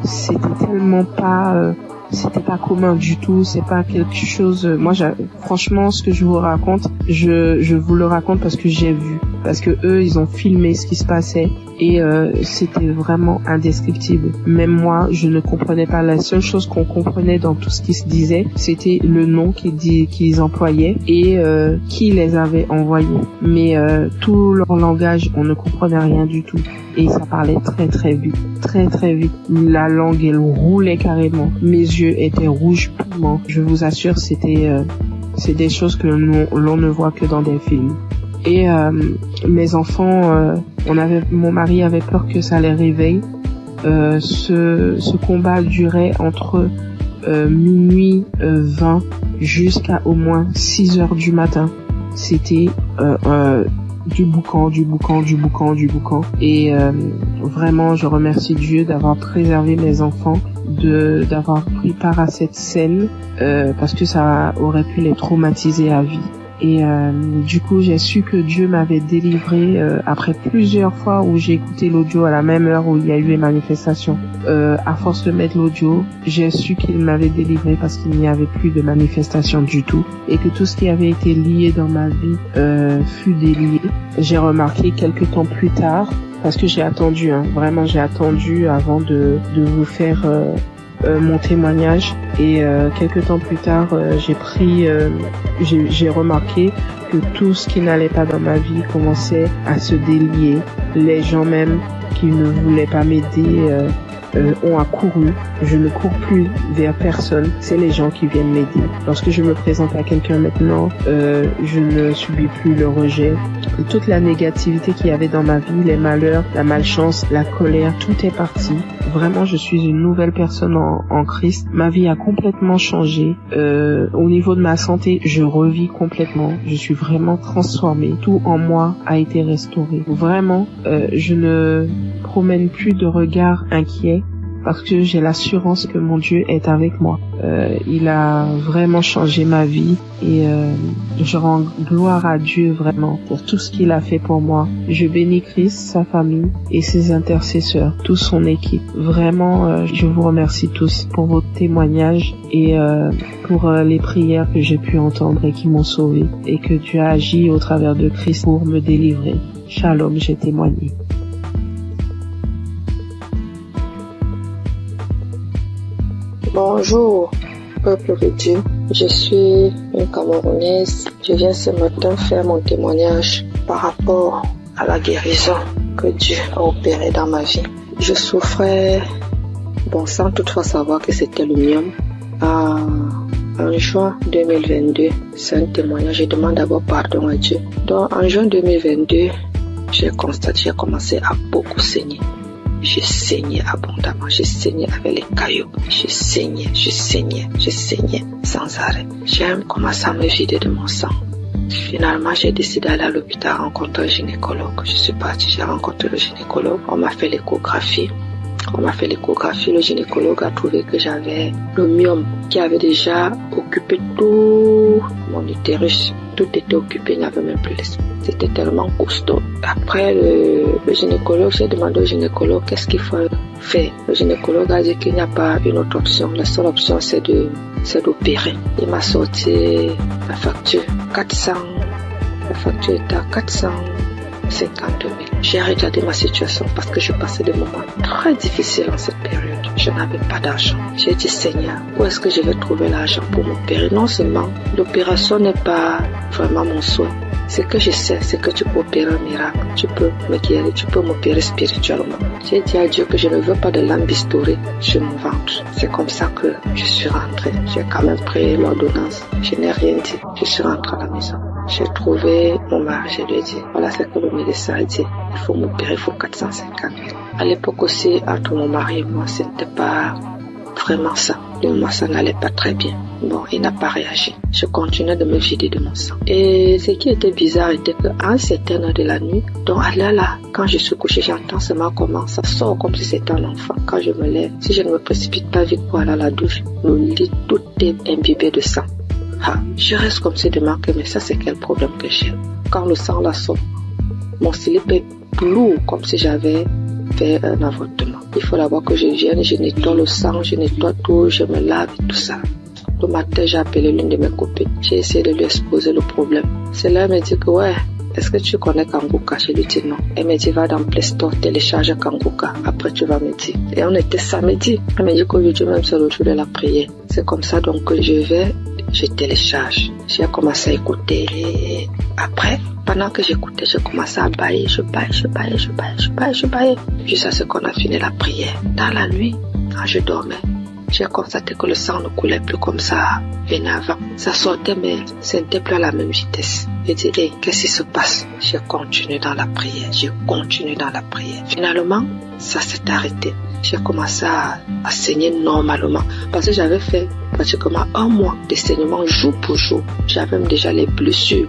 c'était tellement pas. C'était pas commun du tout, c'est pas quelque chose. Moi, franchement, ce que je vous raconte, je vous le raconte parce que j'ai vu, parce que eux, ils ont filmé ce qui se passait et c'était vraiment indescriptible. Même moi, je ne comprenais pas. La seule chose qu'on comprenait dans tout ce qui se disait, c'était le nom qu'ils employaient et qui les avait envoyés. Mais tout leur langage, on ne comprenait rien du tout. Et ça parlait très très vite. La langue, elle roulait carrément. Mes yeux étaient rouges piment. Je vous assure, c'est des choses que l'on ne voit que dans des films. Et mes enfants, mon mari avait peur que ça les réveille. Ce combat durait entre minuit 20 jusqu'à au moins 6 heures du matin. C'était du boucan. Et vraiment, je remercie Dieu d'avoir préservé mes enfants, d'avoir pris part à cette scène, parce que ça aurait pu les traumatiser à vie. Et du coup, j'ai su que Dieu m'avait délivré après plusieurs fois où j'ai écouté l'audio à la même heure où il y a eu les manifestations. À force de mettre l'audio, j'ai su qu'il m'avait délivré parce qu'il n'y avait plus de manifestations du tout et que tout ce qui avait été lié dans ma vie fut délié. J'ai remarqué quelques temps plus tard, parce que j'ai attendu, vraiment j'ai attendu avant de vous faire mon témoignage et quelques temps plus tard j'ai remarqué que tout ce qui n'allait pas dans ma vie commençait à se délier. Les gens même qui ne voulaient pas m'aider ont accouru. Je ne cours plus vers personne, c'est les gens qui viennent m'aider. Lorsque je me présente à quelqu'un maintenant, je ne subis plus le rejet. Et toute la négativité qu'il y avait dans ma vie, les malheurs, la malchance, la colère, tout est parti. Vraiment, je suis une nouvelle personne en Christ. Ma vie a complètement changé. Au niveau de ma santé, je revis complètement. Je suis vraiment transformée. Tout en moi a été restauré. Vraiment, je ne promène plus de regard inquiet parce que j'ai l'assurance que mon Dieu est avec moi. Il a vraiment changé ma vie et je rends gloire à Dieu vraiment pour tout ce qu'il a fait pour moi. Je bénis Christ, sa famille et ses intercesseurs, toute son équipe. Vraiment, je vous remercie tous pour vos témoignages et pour les prières que j'ai pu entendre et qui m'ont sauvé et que Dieu a agi au travers de Christ pour me délivrer. Shalom, j'ai témoigné. Bonjour, peuple de Dieu. Je suis une Camerounaise. Je viens ce matin faire mon témoignage par rapport à la guérison que Dieu a opérée dans ma vie. Je souffrais, sans toutefois savoir que c'était le myome. En juin 2022, c'est un témoignage. Je demande d'abord pardon à Dieu. Donc, en juin 2022, j'ai commencé à beaucoup saigner. Je saignais abondamment, je saignais avec les cailloux, je saignais sans arrêt. J'ai commencé à me vider de mon sang. Finalement, j'ai décidé d'aller à l'hôpital rencontrer un gynécologue. Je suis partie, j'ai rencontré le gynécologue. On m'a fait l'échographie. Le gynécologue a trouvé que j'avais le myome qui avait déjà occupé tout mon utérus. Tout était occupé, il n'y avait même plus l'espace. C'était tellement costaud. Après le gynécologue, j'ai demandé au gynécologue qu'est-ce qu'il faut faire. Le gynécologue a dit qu'il n'y a pas une autre option. La seule option, c'est d'opérer. Il m'a sorti la facture. La facture était à 450 000. J'ai regardé ma situation parce que je passais des moments très difficiles en cette période. Je n'avais pas d'argent. J'ai dit, Seigneur, où est-ce que je vais trouver l'argent pour m'opérer? Non seulement l'opération n'est pas vraiment mon souhait. Ce que je sais, c'est que tu peux opérer un miracle. Tu peux me guérir, tu peux m'opérer spirituellement. J'ai dit à Dieu que je ne veux pas de lampe bistourée sur mon ventre. C'est comme ça que je suis rentrée. J'ai quand même pris l'ordonnance. Je n'ai rien dit. Je suis rentrée à la maison. J'ai trouvé mon mari, je lui ai dit, voilà ce que le médecin a dit. Il faut m'opérer, il faut 450 000. À l'époque aussi, entre mon mari et moi, ce n'était pas vraiment ça. Moi, ça n'allait pas très bien. Bon, il n'a pas réagi. Je continuais de me vider de mon sang. Et ce qui était bizarre était qu'à un certain heure de la nuit, donc là, quand je suis couchée, j'entends seulement comment ça sort comme si c'était un enfant. Quand je me lève, si je ne me précipite pas vite pour aller à la douche, le lit, tout est imbibé de sang. Je reste comme si de manquer, mais ça c'est quel problème que j'ai. Quand le sang la sort, mon slip est lourd comme si j'avais fait un avortement. Il faut d'abord que je vienne, je nettoie le sang, je nettoie tout, je me lave et tout ça. Le matin, j'ai appelé l'une de mes copines. J'ai essayé de lui exposer le problème. Celle-là elle me dit que ouais, est-ce que tu connais Kanguka? Je lui dis non. Elle me dit va dans Play Store, télécharge Kanguka. Après tu vas me dire. Et on était samedi. Elle me dit qu'aujourd'hui même c'est le jour de la prière. C'est comme ça donc que je télécharge. J'ai commencé à écouter. Et après, pendant que j'écoutais, j'ai commencé à bailler. Je baillais. Jusqu'à ce qu'on a fini la prière. Dans la nuit, quand je dormais, j'ai constaté que le sang ne coulait plus comme ça venait avant. Ça sortait, mais ce n'était plus à la même vitesse. J'ai dit, hey, qu'est-ce qui se passe? J'ai continué dans la prière. Finalement, ça s'est arrêté. J'ai commencé à saigner normalement parce que j'avais fait pratiquement un mois de saignement jour pour jour. J'avais même déjà les blessures.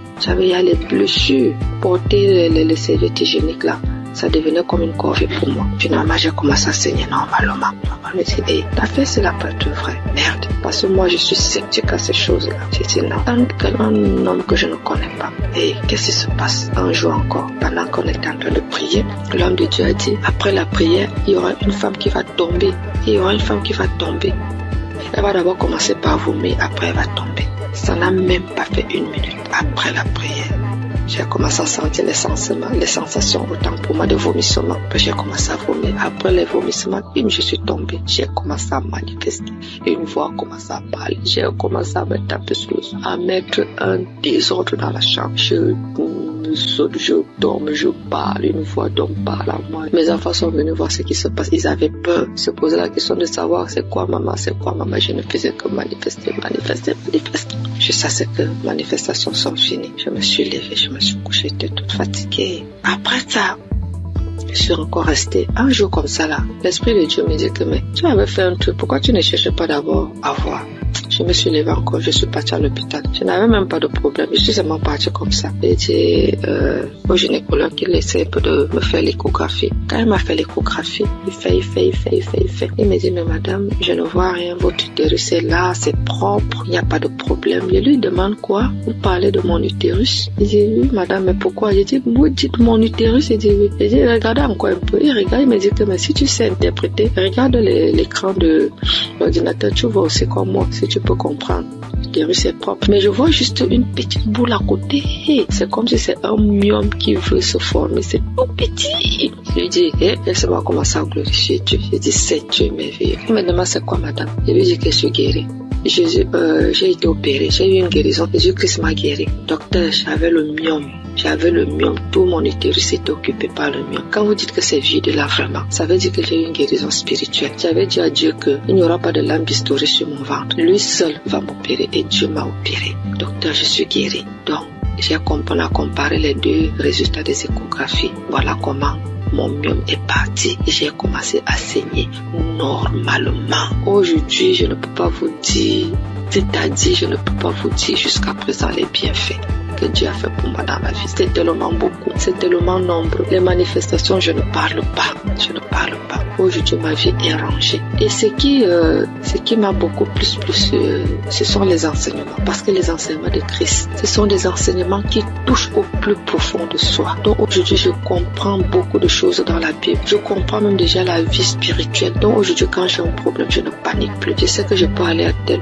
Porter les serviettes hygiéniques là, ça devenait comme une corvée pour moi. Finalement, j'ai commencé à saigner normalement. Je me dis, hey, ta fait c'est la pâte vraie. Merde. Parce que moi, je suis sceptique à ces choses-là. J'ai dit non. Tant qu'un homme que je ne connais pas. Et qu'est-ce qui se passe? Un jour encore, pendant qu'on était en train de prier, l'homme de Dieu a dit, après la prière, il y aura une femme qui va tomber. Elle va d'abord commencer par vomir, après elle va tomber. Ça n'a même pas fait 1 minute après la prière. J'ai commencé à sentir les sensations autant pour moi de vomissement. Puis j'ai commencé à vomir. Après les vomissements, je suis tombée. J'ai commencé à manifester. Une voix a commencé à parler. J'ai commencé à me taper sur le dos, à mettre un désordre dans la chambre. Je saute, je dorme, je parle. Une voix d'homme parle à moi. Mes enfants sont venus voir ce qui se passe. Ils avaient peur. Se posaient la question de savoir c'est quoi maman. Je ne faisais que manifester. Jusqu'à ce que les manifestations sont finies. Je me suis levée, je me suis couchée, j'étais toute fatiguée. Après ça, je suis encore restée un jour comme ça là. L'Esprit de Dieu me dit que mais tu avais fait un truc, pourquoi tu ne cherchais pas d'abord à voir? Je me suis levée encore, je suis partie à l'hôpital. Je n'avais même pas de problème, je suis seulement partie comme ça. J'ai dit au gynécologue qu'il essaie un peu de me faire l'échographie. Quand il m'a fait l'échographie, il fait. Il me dit, mais madame, je ne vois rien, votre utérus est là, c'est propre, il n'y a pas de problème. Je lui demande quoi? Vous parlez de mon utérus? Il dit, oui madame, mais pourquoi? J'ai dit, vous dites mon utérus? Il dit, oui. J'ai dit, regardez encore un peu. Il regarde, il me dit que mais si tu sais interpréter, regarde l'écran de l'ordinateur, tu vois aussi comme moi, si tu peux comprendre. L'utérus est propre. Mais je vois juste une petite boule à côté. C'est comme si c'est un myome qui veut se former. C'est tout petit. Je lui dis, laisse-moi commencer à glorifier Dieu. Je dis, c'est Dieu merveilleux. Il me demande, c'est quoi madame? Je lui dis que je suis guérie. J'ai été opérée, j'ai eu une guérison. Jésus-Christ m'a guéri. Docteur, j'avais le myome. Tout mon utérus était occupé par le myome. Quand vous dites que c'est vide là vraiment, ça veut dire que j'ai eu une guérison spirituelle. J'avais dit à Dieu qu'il n'y aura pas de lampe bistourée sur mon ventre. Lui seul va m'opérer et Dieu m'a opéré. Docteur, je suis guérie. Donc, on a comparé les deux résultats des échographies. Voilà comment mon myome est parti et j'ai commencé à saigner normalement. Aujourd'hui, je ne peux pas vous dire, c'est-à-dire je ne peux pas vous dire jusqu'à présent les bienfaits que Dieu a fait pour moi dans ma vie. C'est tellement beaucoup, c'est tellement nombreux. Les manifestations, je ne parle pas. Aujourd'hui, ma vie est rangée. Et ce qui m'a beaucoup plus, ce sont les enseignements. Parce que les enseignements de Christ, ce sont des enseignements qui touchent au plus profond de soi. Donc aujourd'hui, je comprends beaucoup de choses dans la Bible. Je comprends même déjà la vie spirituelle. Donc aujourd'hui, quand j'ai un problème, je ne panique plus. Je sais que je peux aller à tel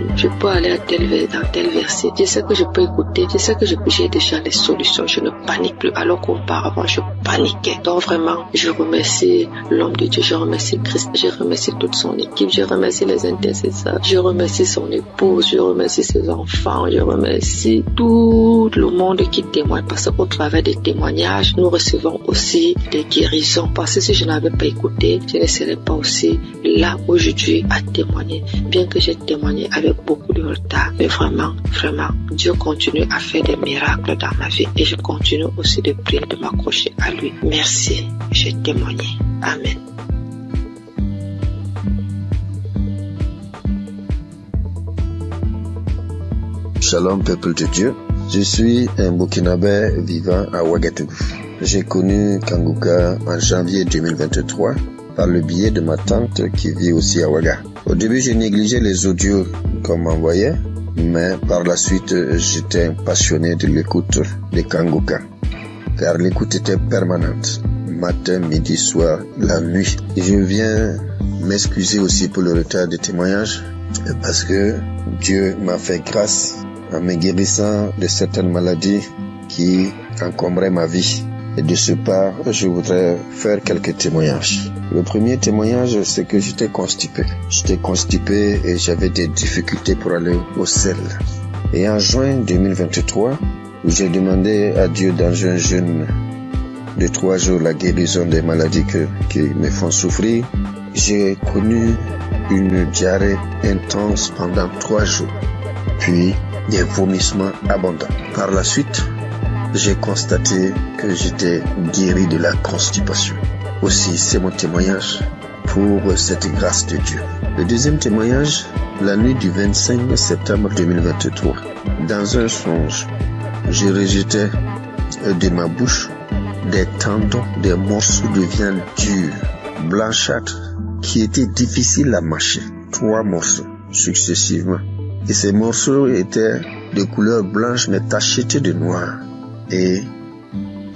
dans tel verset. Je sais que je peux écouter. Je sais que j'ai déjà les solutions. Je ne panique plus. Alors qu'auparavant, je paniquais. Donc vraiment, je remercie l'homme de Dieu. Je remercie Christ. Je remercie toute son équipe. Je remercie les intercesseurs. Je remercie son épouse. Je remercie ses enfants. Je remercie tout le monde qui témoigne. Parce qu'au travers des témoignages, nous recevons aussi des guérisons. Parce que si je n'avais pas écouté, je ne serais pas aussi là aujourd'hui à témoigner. Bien que j'ai témoigné avec beaucoup de retard. Mais vraiment, Dieu continue à faire des miracles dans ma vie. Et je continue aussi de prier, de m'accrocher à lui. Merci. J'ai témoigné. Amen. Shalom peuple de Dieu, je suis un Burkinabé vivant à Ouagadougou. J'ai connu Kanguka en janvier 2023 par le biais de ma tante qui vit aussi à Ouaga. Au début, j'ai négligé les audios qu'on m'envoyait, mais par la suite, j'étais passionné de l'écoute de Kanguka, car l'écoute était permanente, matin, midi, soir, la nuit. Je viens m'excuser aussi pour le retard de témoignage, parce que Dieu m'a fait grâce en me guérissant de certaines maladies qui encombraient ma vie. Et de ce pas, je voudrais faire quelques témoignages. Le premier témoignage, c'est que j'étais constipé. Et j'avais des difficultés pour aller au sel. Et en juin 2023, où j'ai demandé à Dieu dans un jeûne de 3 jours la guérison des maladies qui me font souffrir, j'ai connu une diarrhée intense pendant 3 jours. Puis, des vomissements abondants. Par la suite, j'ai constaté que j'étais guéri de la constipation. Aussi, c'est mon témoignage pour cette grâce de Dieu. Le deuxième témoignage, la nuit du 25 septembre 2023. Dans un songe, je rejetais de ma bouche des tendons, des morceaux de viande dure, blanchâtre, qui étaient difficiles à mâcher. 3 morceaux successivement. Et ces morceaux étaient de couleur blanche mais tachetés de noir. Et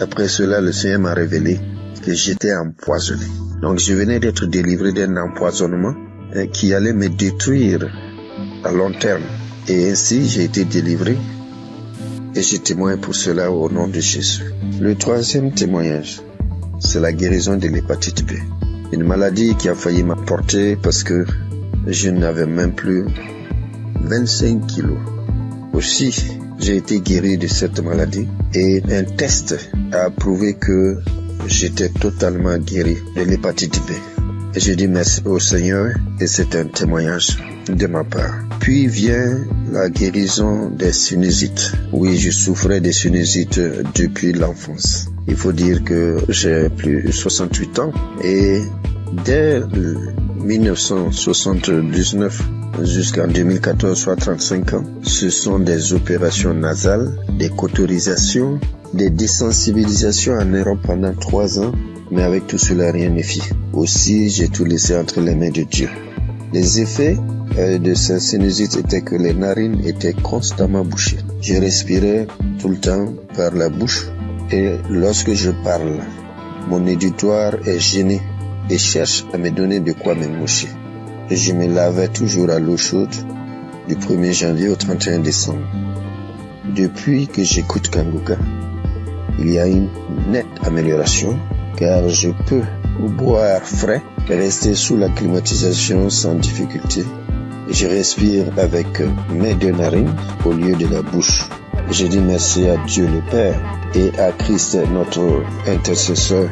après cela, le Seigneur m'a révélé que j'étais empoisonné. Donc je venais d'être délivré d'un empoisonnement qui allait me détruire à long terme. Et ainsi, j'ai été délivré et je témoigne pour cela au nom de Jésus. Le troisième témoignage, c'est la guérison de l'hépatite B. Une maladie qui a failli m'emporter parce que je n'avais même plus 25 kilos. Aussi, j'ai été guéri de cette maladie et un test a prouvé que j'étais totalement guéri de l'hépatite B. Et je dis merci au Seigneur et c'est un témoignage de ma part. Puis vient la guérison des sinusites. Oui, je souffrais des sinusites depuis l'enfance. Il faut dire que j'ai plus de 68 ans et dès 1979 jusqu'en 2014, soit 35 ans, ce sont des opérations nasales, des cauterisations, des désensibilisations en Europe pendant 3 ans, mais avec tout cela, rien ne fit. Aussi, j'ai tout laissé entre les mains de Dieu. Les effets de cette sinusite étaient que les narines étaient constamment bouchées. Je respirais tout le temps par la bouche et lorsque je parle, mon auditoire est gêné et cherche à me donner de quoi me moucher. Et je me lavais toujours à l'eau chaude du 1er janvier au 31 décembre. Depuis que j'écoute Kanguka, il y a une nette amélioration car je peux boire frais et rester sous la climatisation sans difficulté. Je respire avec mes 2 narines au lieu de la bouche. Je dis merci à Dieu le Père et à Christ notre intercesseur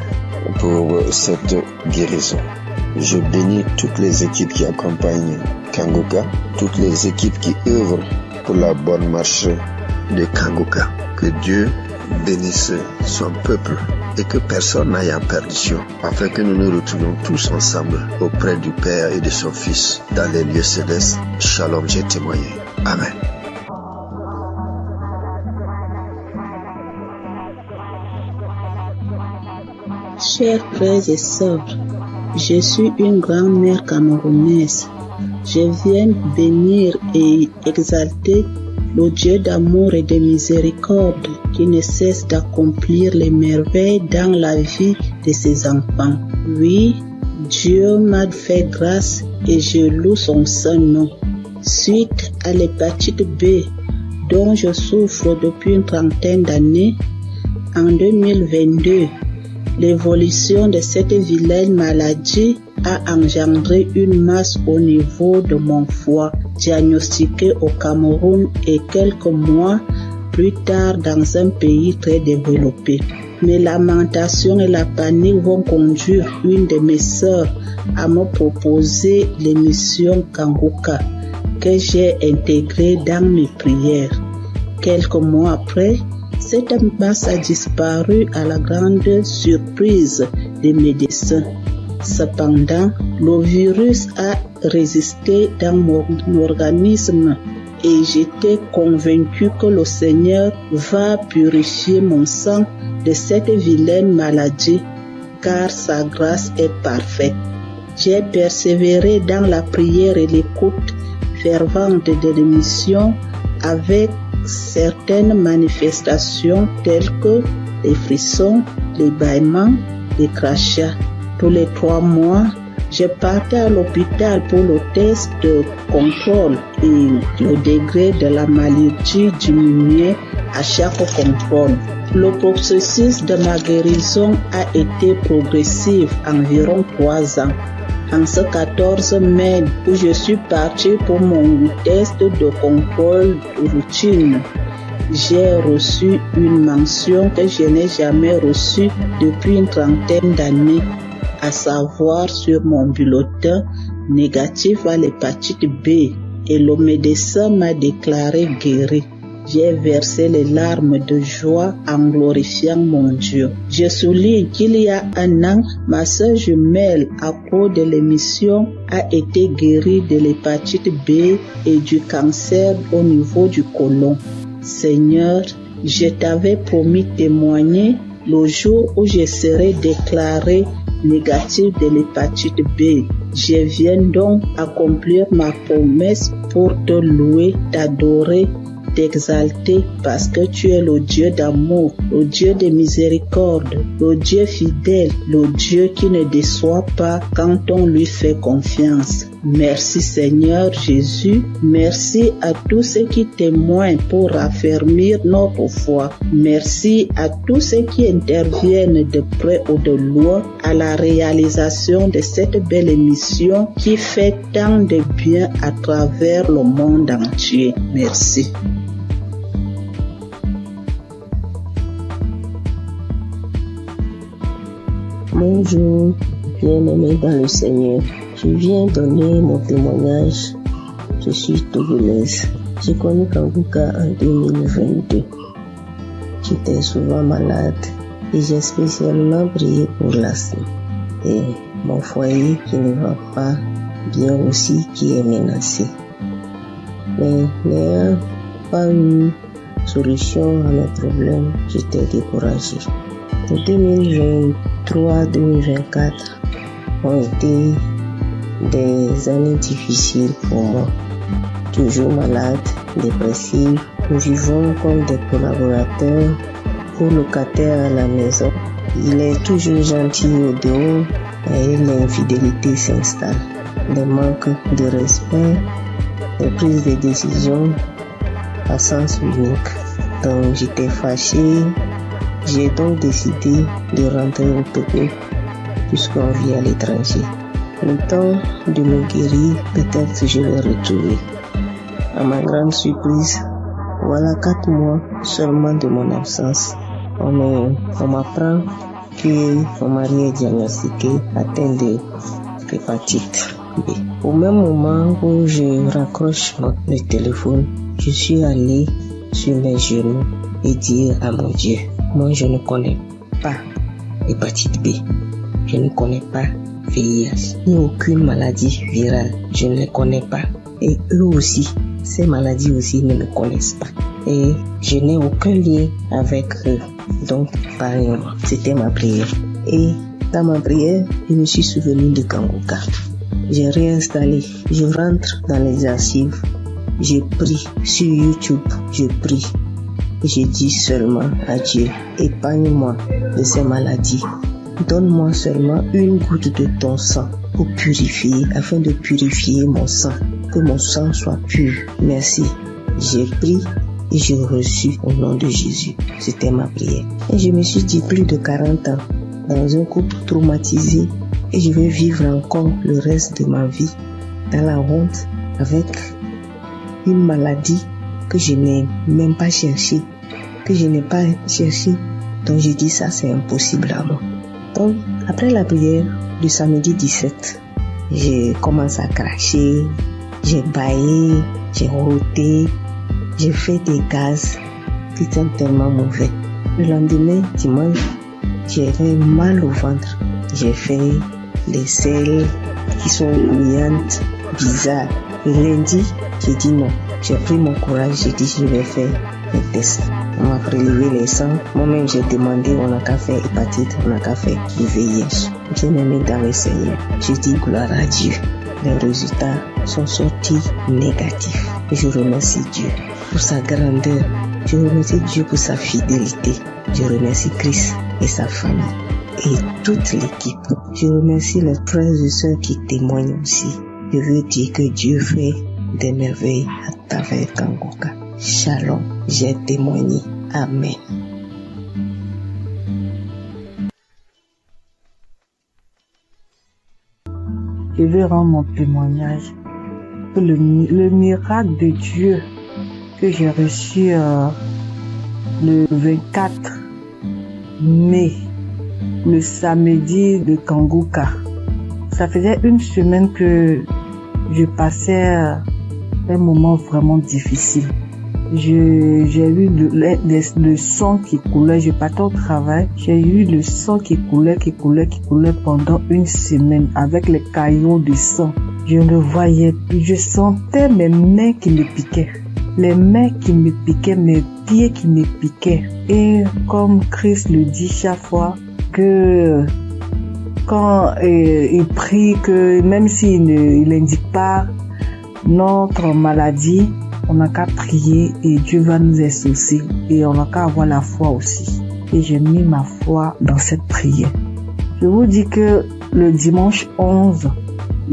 pour cette guérison. Je bénis toutes les équipes qui accompagnent Kanguka, toutes les équipes qui œuvrent pour la bonne marche de Kanguka. Que Dieu bénisse son peuple et que personne n'aille en perdition, afin que nous nous retrouvons tous ensemble auprès du Père et de son Fils dans les lieux célestes. Shalom, j'ai témoigné. Amen. Chers frères et sœurs, je suis une grand-mère camerounaise. Je viens bénir et exalter le Dieu d'amour et de miséricorde qui ne cesse d'accomplir les merveilles dans la vie de ses enfants. Oui, Dieu m'a fait grâce et je loue son saint nom. Suite à l'hépatite B, dont je souffre depuis une trentaine d'années, en 2022, l'évolution de cette vilaine maladie a engendré une masse au niveau de mon foie, diagnostiquée au Cameroun et quelques mois plus tard dans un pays très développé. Mes lamentations et la panique vont conduire une de mes sœurs à me proposer l'émission Kanguka que j'ai intégrée dans mes prières. Quelques mois après, cette masse a disparu à la grande surprise des médecins. Cependant, le virus a résisté dans mon organisme et j'étais convaincu que le Seigneur va purifier mon sang de cette vilaine maladie, car sa grâce est parfaite. J'ai persévéré dans la prière et l'écoute fervente de l'émission avec certaines manifestations telles que les frissons, les bâillements, les crachats. Tous les 3 mois, je partais à l'hôpital pour le test de contrôle et le degré de la maladie diminuait à chaque contrôle. Le processus de ma guérison a été progressif, environ 3 ans. En ce 14 mai où je suis parti pour mon test de contrôle routine, j'ai reçu une mention que je n'ai jamais reçue depuis une trentaine d'années, à savoir sur mon bulletin négatif à l'hépatite B, et le médecin m'a déclaré guéri. J'ai versé les larmes de joie en glorifiant mon Dieu. Je souligne qu'il y a 1 an, ma sœur jumelle, à cause de l'émission, a été guérie de l'hépatite B et du cancer au niveau du côlon. Seigneur, je t'avais promis témoigner le jour où je serai déclaré négatif de l'hépatite B. Je viens donc accomplir ma promesse pour te louer, t'adorer, t'exalter parce que tu es le Dieu d'amour, le Dieu de miséricorde, le Dieu fidèle, le Dieu qui ne déçoit pas quand on lui fait confiance. Merci Seigneur Jésus, merci à tous ceux qui témoignent pour raffermir notre foi. Merci à tous ceux qui interviennent de près ou de loin à la réalisation de cette belle émission qui fait tant de bien à travers le monde entier. Merci. Bonjour, bien-aimés dans le Seigneur. Je viens donner mon témoignage. Je suis togolaise. J'ai connu Kanguka en 2022. J'étais souvent malade et j'ai spécialement prié pour l'asthme. Et mon foyer qui ne va pas bien aussi, qui est menacé. Mais n'ayant pas eu solution à mes problèmes, j'étais découragée. En 2023-2024 ont été des années difficiles pour moi. Toujours malade, dépressive. Nous vivons comme des collaborateurs ou locataires à la maison. Il est toujours gentil au dehors et l'infidélité s'installe. Les manques de respect, les prises de décision à sens unique. Donc j'étais fâchée. J'ai donc décidé de rentrer au Togo puisqu'on vit à l'étranger. Le temps de me guérir, peut-être je vais retrouver. À ma grande surprise, voilà 4 mois seulement de mon absence. On m'apprend que mon mari est diagnostiqué atteint de l'hépatite B. Au même moment où je raccroche le téléphone, je suis allé sur mes genoux et dire à mon Dieu, moi je ne connais pas l'hépatite B, je ne connais pas VIH, ni aucune maladie virale, je ne les connais pas. Et eux aussi, ces maladies aussi ne me connaissent pas. Et je n'ai aucun lien avec eux. Donc, parlez-moi. C'était ma prière. Et Dans ma prière, je me suis souvenu de Kangoka. J'ai réinstallé, je rentre dans les archives, je prie sur YouTube, je prie. Je dis seulement à Dieu, épargne-moi de ces maladies. Donne-moi seulement une goutte de ton sang pour purifier, afin de purifier mon sang, que mon sang soit pur. Merci. J'ai pris et j'ai reçu au nom de Jésus. C'était ma prière. Et je me suis dit plus de 40 ans dans un couple traumatisé et je vais vivre encore le reste de ma vie dans la honte avec une maladie que je n'ai même pas cherchée, Donc j'ai dit ça c'est impossible à moi. Donc après la prière du samedi 17, j'ai commencé à cracher, j'ai bâillé, j'ai roté, j'ai fait des gaz qui sont tellement mauvais. Le lendemain, dimanche, j'avais mal au ventre. J'ai fait des selles qui sont bouillantes, bizarres. Le lundi, j'ai dit non. J'ai pris mon courage, j'ai dit je vais faire un test. On m'a prélevé les sangs. Moi-même, j'ai demandé, on n'a qu'à faire hépatite, on n'a qu'à faire le VIH. Bien aimé dans le Seigneur, j'ai dit gloire à Dieu. Les résultats sont sortis négatifs. Je remercie Dieu pour sa grandeur. Je remercie Dieu pour sa fidélité. Je remercie Christ et sa famille et toute l'équipe. Je remercie les frères et sœurs qui témoignent aussi. Je veux dire que Dieu fait des merveilles à travers Kangoka. Shalom, j'ai témoigné. Amen. Je veux rendre mon témoignage pour le miracle de Dieu que j'ai reçu le 24 mai, le samedi de Kangoka. Ça faisait une semaine que je passais un moment vraiment difficile. J'ai eu le sang qui coulait, je partais au travail, j'ai eu le sang qui coulait pendant une semaine avec les caillots de sang. Je le voyais plus, je sentais mes mains qui me piquaient. Les mains qui me piquaient, mes pieds qui me piquaient. Et comme Christ le dit chaque fois, que quand il prie, que même s'il n'indique pas notre maladie, on n'a qu'à prier et Dieu va nous exaucer. Et on n'a qu'à avoir la foi aussi. Et j'ai mis ma foi dans cette prière. Je vous dis que le dimanche 11,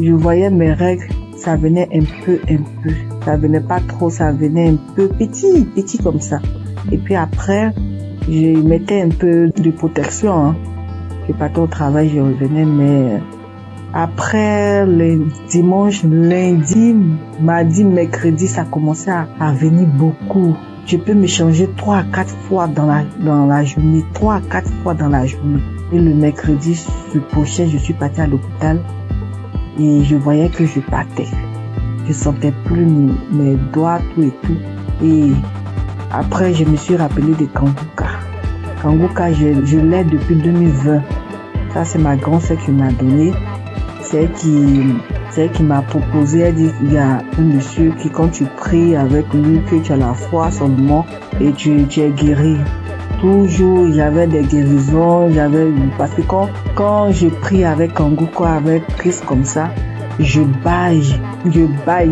je voyais mes règles, ça venait un peu. Ça venait pas trop, ça venait un peu petit comme ça. Et puis après, je mettais un peu de protection. Je partais au travail, je revenais, mais après le dimanche, lundi, mardi, mercredi, ça commençait à venir beaucoup. Je peux me changer 3 à 4 fois dans la journée, 3 à 4 fois dans la journée. Et le mercredi, ce prochain, je suis partie à l'hôpital et je voyais que je partais. Je sentais plus mes doigts, tout et tout. Et après, je me suis rappelé de Kangoka. Kangoka, je l'ai depuis 2020. Ça, c'est ma grand-sœur qui m'a donné. C'est elle qui m'a proposé. Elle dit, il y a un monsieur qui, quand tu pries avec lui, que tu as la foi seulement et tu es guéri. Toujours, il y avait des guérisons, parce que quand je prie avec Kangoka, avec Christ comme ça, je baille, je pleure,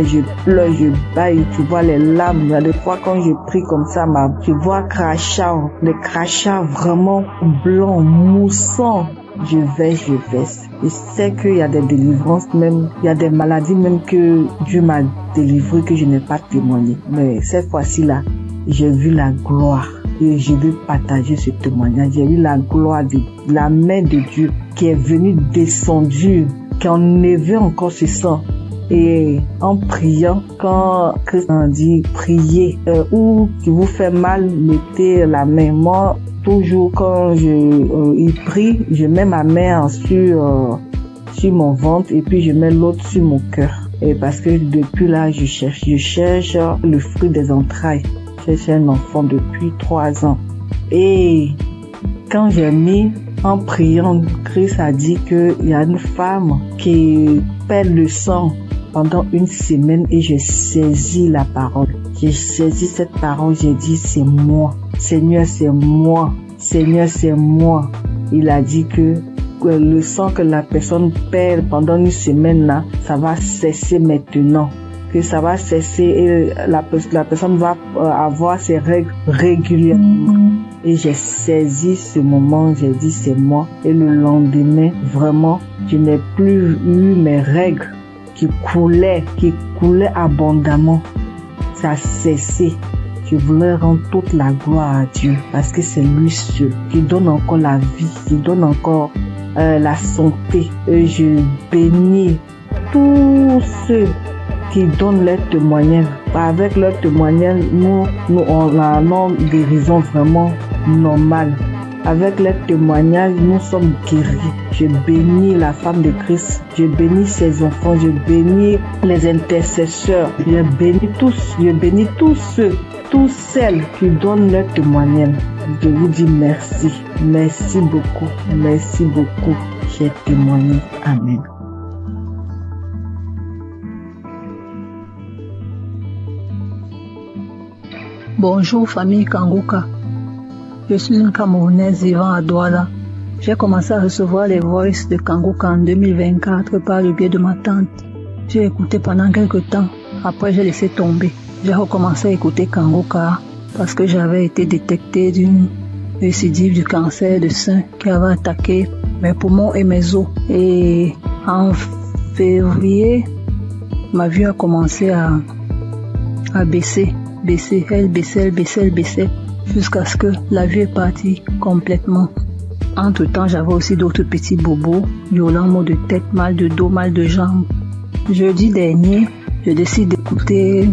je baille, tu vois les larmes. Il y a des fois quand je prie comme ça, je vois les crachats vraiment blancs, moussants. Je vais. Je sais qu'il y a des délivrances même, il y a des maladies même que Dieu m'a délivré que je n'ai pas témoigné. Mais cette fois-ci là, j'ai vu la gloire et je veux partager ce témoignage. J'ai vu la gloire de la main de Dieu qui est venue descendue, qui enlevait encore ce sang. Et en priant, quand Christ a dit priez, ou qui vous fait mal, mettez la main. Moi, toujours quand il prie, je mets ma main sur mon ventre et puis je mets l'autre sur mon cœur. Et parce que depuis là, je cherche le fruit des entrailles. Je cherche un enfant depuis 3 ans. Et quand j'ai mis en priant, Christ a dit qu'il y a une femme qui perd le sang pendant une semaine et j'ai saisi la parole. J'ai saisi cette parole, j'ai dit c'est moi. Seigneur, c'est moi. Seigneur, c'est moi. il a dit que le sang que la personne perd pendant une semaine là, ça va cesser maintenant. Que ça va cesser et la personne va avoir ses règles régulièrement. Et j'ai saisi ce moment, j'ai dit c'est moi. Et le lendemain, vraiment, je n'ai plus eu mes règles qui coulaient abondamment. Ça a cessé. Je voulais rendre toute la gloire à Dieu parce que c'est lui seul qui donne encore la vie, qui donne encore la santé. Et je bénis tous ceux qui donnent leur témoignage. Avec leur témoignage, nous on a une guérison vraiment normale. Avec leur témoignage, nous sommes guéris. Je bénis la femme de Christ. Je bénis ses enfants. Je bénis les intercesseurs. Je bénis tous ceux, toutes celles qui donnent leur témoignage. Je vous dis merci. Merci beaucoup. Merci beaucoup. J'ai témoigné. Amen. Bonjour famille Kangoka. Je suis une Camerounaise vivant à Douala. J'ai commencé à recevoir les voices de Kangoka en 2024 par le biais de ma tante. J'ai écouté pendant quelques temps. Après, j'ai laissé tomber. J'ai recommencé à écouter Kangoka parce que j'avais été détectée d'une récidive du cancer de sein qui avait attaqué mes poumons et mes os. Et en février, ma vue a commencé à baisser. Elle baissait, jusqu'à ce que la vue est partie complètement. Entre-temps, j'avais aussi d'autres petits bobos, violents maux de tête, mal de dos, mal de jambes. Jeudi dernier, je décide d'écouter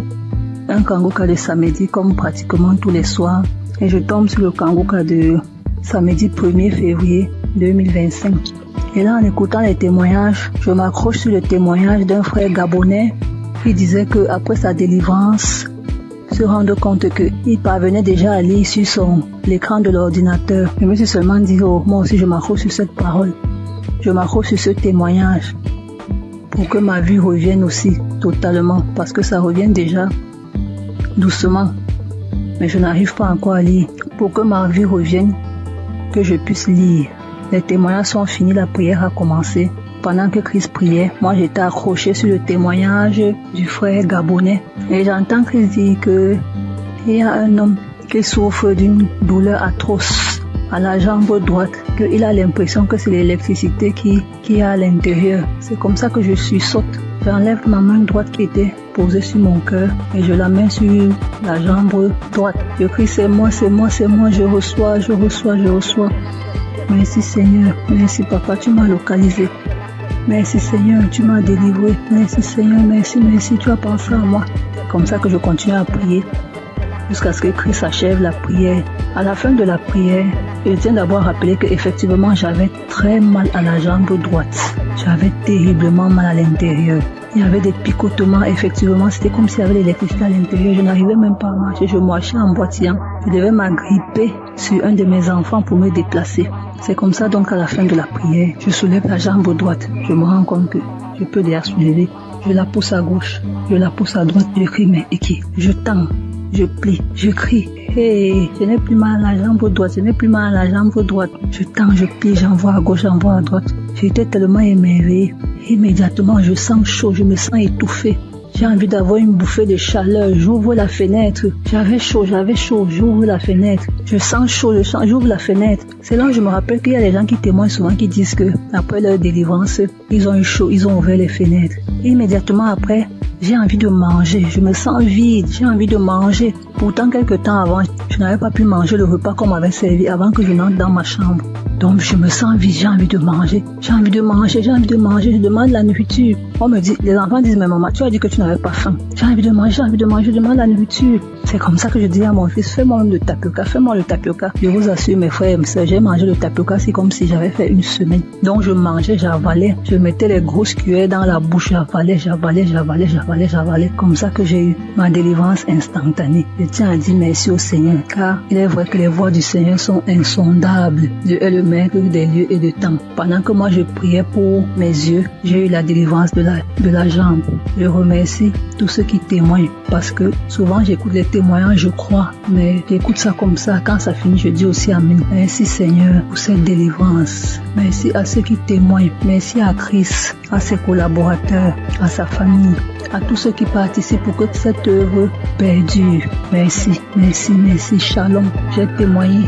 un Kangoka de samedi comme pratiquement tous les soirs et je tombe sur le Kangoka de samedi 1er février 2025. Et là, en écoutant les témoignages, je m'accroche sur le témoignage d'un frère gabonais qui disait que après sa délivrance, se rendre compte qu'il parvenait déjà à lire sur l'écran de l'ordinateur. Je me suis seulement dit, oh, moi aussi je m'accroche sur cette parole. Je m'accroche sur ce témoignage pour que ma vue revienne aussi totalement, parce que ça revient déjà doucement. Mais je n'arrive pas encore à lire. Pour que ma vue revienne, que je puisse lire. Les témoignages sont finis, la prière a commencé. Pendant que Christ priait, moi j'étais accroché sur le témoignage du frère gabonais. Et j'entends Christ dire qu'il y a un homme qui souffre d'une douleur atroce à la jambe droite, qu'il a l'impression que c'est l'électricité qui est à l'intérieur. C'est comme ça que je sursaute. J'enlève ma main droite qui était posée sur mon cœur et je la mets sur la jambe droite. Je crie c'est moi, je reçois. Merci Seigneur, merci Papa, tu m'as localisé. Merci Seigneur, tu m'as délivré. Merci Seigneur, merci, tu as pensé à moi. Comme ça que je continue à prier jusqu'à ce que Christ achève la prière. À la fin de la prière, je tiens d'abord à rappeler qu'effectivement j'avais très mal à la jambe droite. J'avais terriblement mal à l'intérieur. Il y avait des picotements, effectivement, c'était comme s'il y avait l'électricité à l'intérieur. Je n'arrivais même pas à marcher, je marchais en boitillant. Je devais m'agripper sur un de mes enfants pour me déplacer. C'est comme ça donc à la fin de la prière, je soulève la jambe droite. Je me rends compte que je peux déjà soulever. Je la pousse à gauche, je la pousse à droite, je crie mais Eki. Je tends, je plie, je crie. Hey, je n'ai plus mal à la jambe droite, Je tends, je plie, j'envoie à gauche, j'envoie à droite. J'étais tellement émerveillée. Immédiatement, je sens chaud, je me sens étouffée. J'ai envie d'avoir une bouffée de chaleur. J'ouvre la fenêtre. J'avais chaud. J'ouvre la fenêtre. Je sens chaud, j'ouvre la fenêtre. C'est là où je me rappelle qu'il y a des gens qui témoignent souvent qui disent que après leur délivrance, ils ont eu chaud, ils ont ouvert les fenêtres. Et immédiatement après, j'ai envie de manger. Je me sens vide. J'ai envie de manger. Pourtant, quelques temps avant, je n'avais pas pu manger le repas qu'on m'avait servi avant que je n'entre dans ma chambre. Donc, je me sens vide, j'ai envie de manger. Je demande la nourriture. On me dit, les enfants disent, mais maman, tu as dit que tu n'avais pas faim. J'ai envie de manger, je demande la nourriture. C'est comme ça que je dis à mon fils, fais-moi le tapioca. Je vous assure, mes frères et mes sœurs, j'ai mangé le tapioca, c'est comme si j'avais fait une semaine. Donc, je mangeais, j'avalais. Je mettais les grosses cuillères dans la bouche, j'avalais. Comme ça que j'ai eu ma délivrance instantanée. Je tiens à dire merci au Seigneur, car il est vrai que les voies du Seigneur sont insondables. Dieu est le maître des lieux et de temps. Pendant que moi je priais pour mes yeux, j'ai eu la délivrance de la jambe. Je remercie tous ceux qui témoignent parce que souvent j'écoute les témoignages témoignage, je crois, mais j'écoute ça comme ça. Quand ça finit, je dis aussi Amen. Merci Seigneur pour cette délivrance. Merci à ceux qui témoignent. Merci à Christ, à ses collaborateurs, à sa famille, à tous ceux qui participent pour que cette œuvre perdure. Merci, merci, merci. Shalom. J'ai témoigné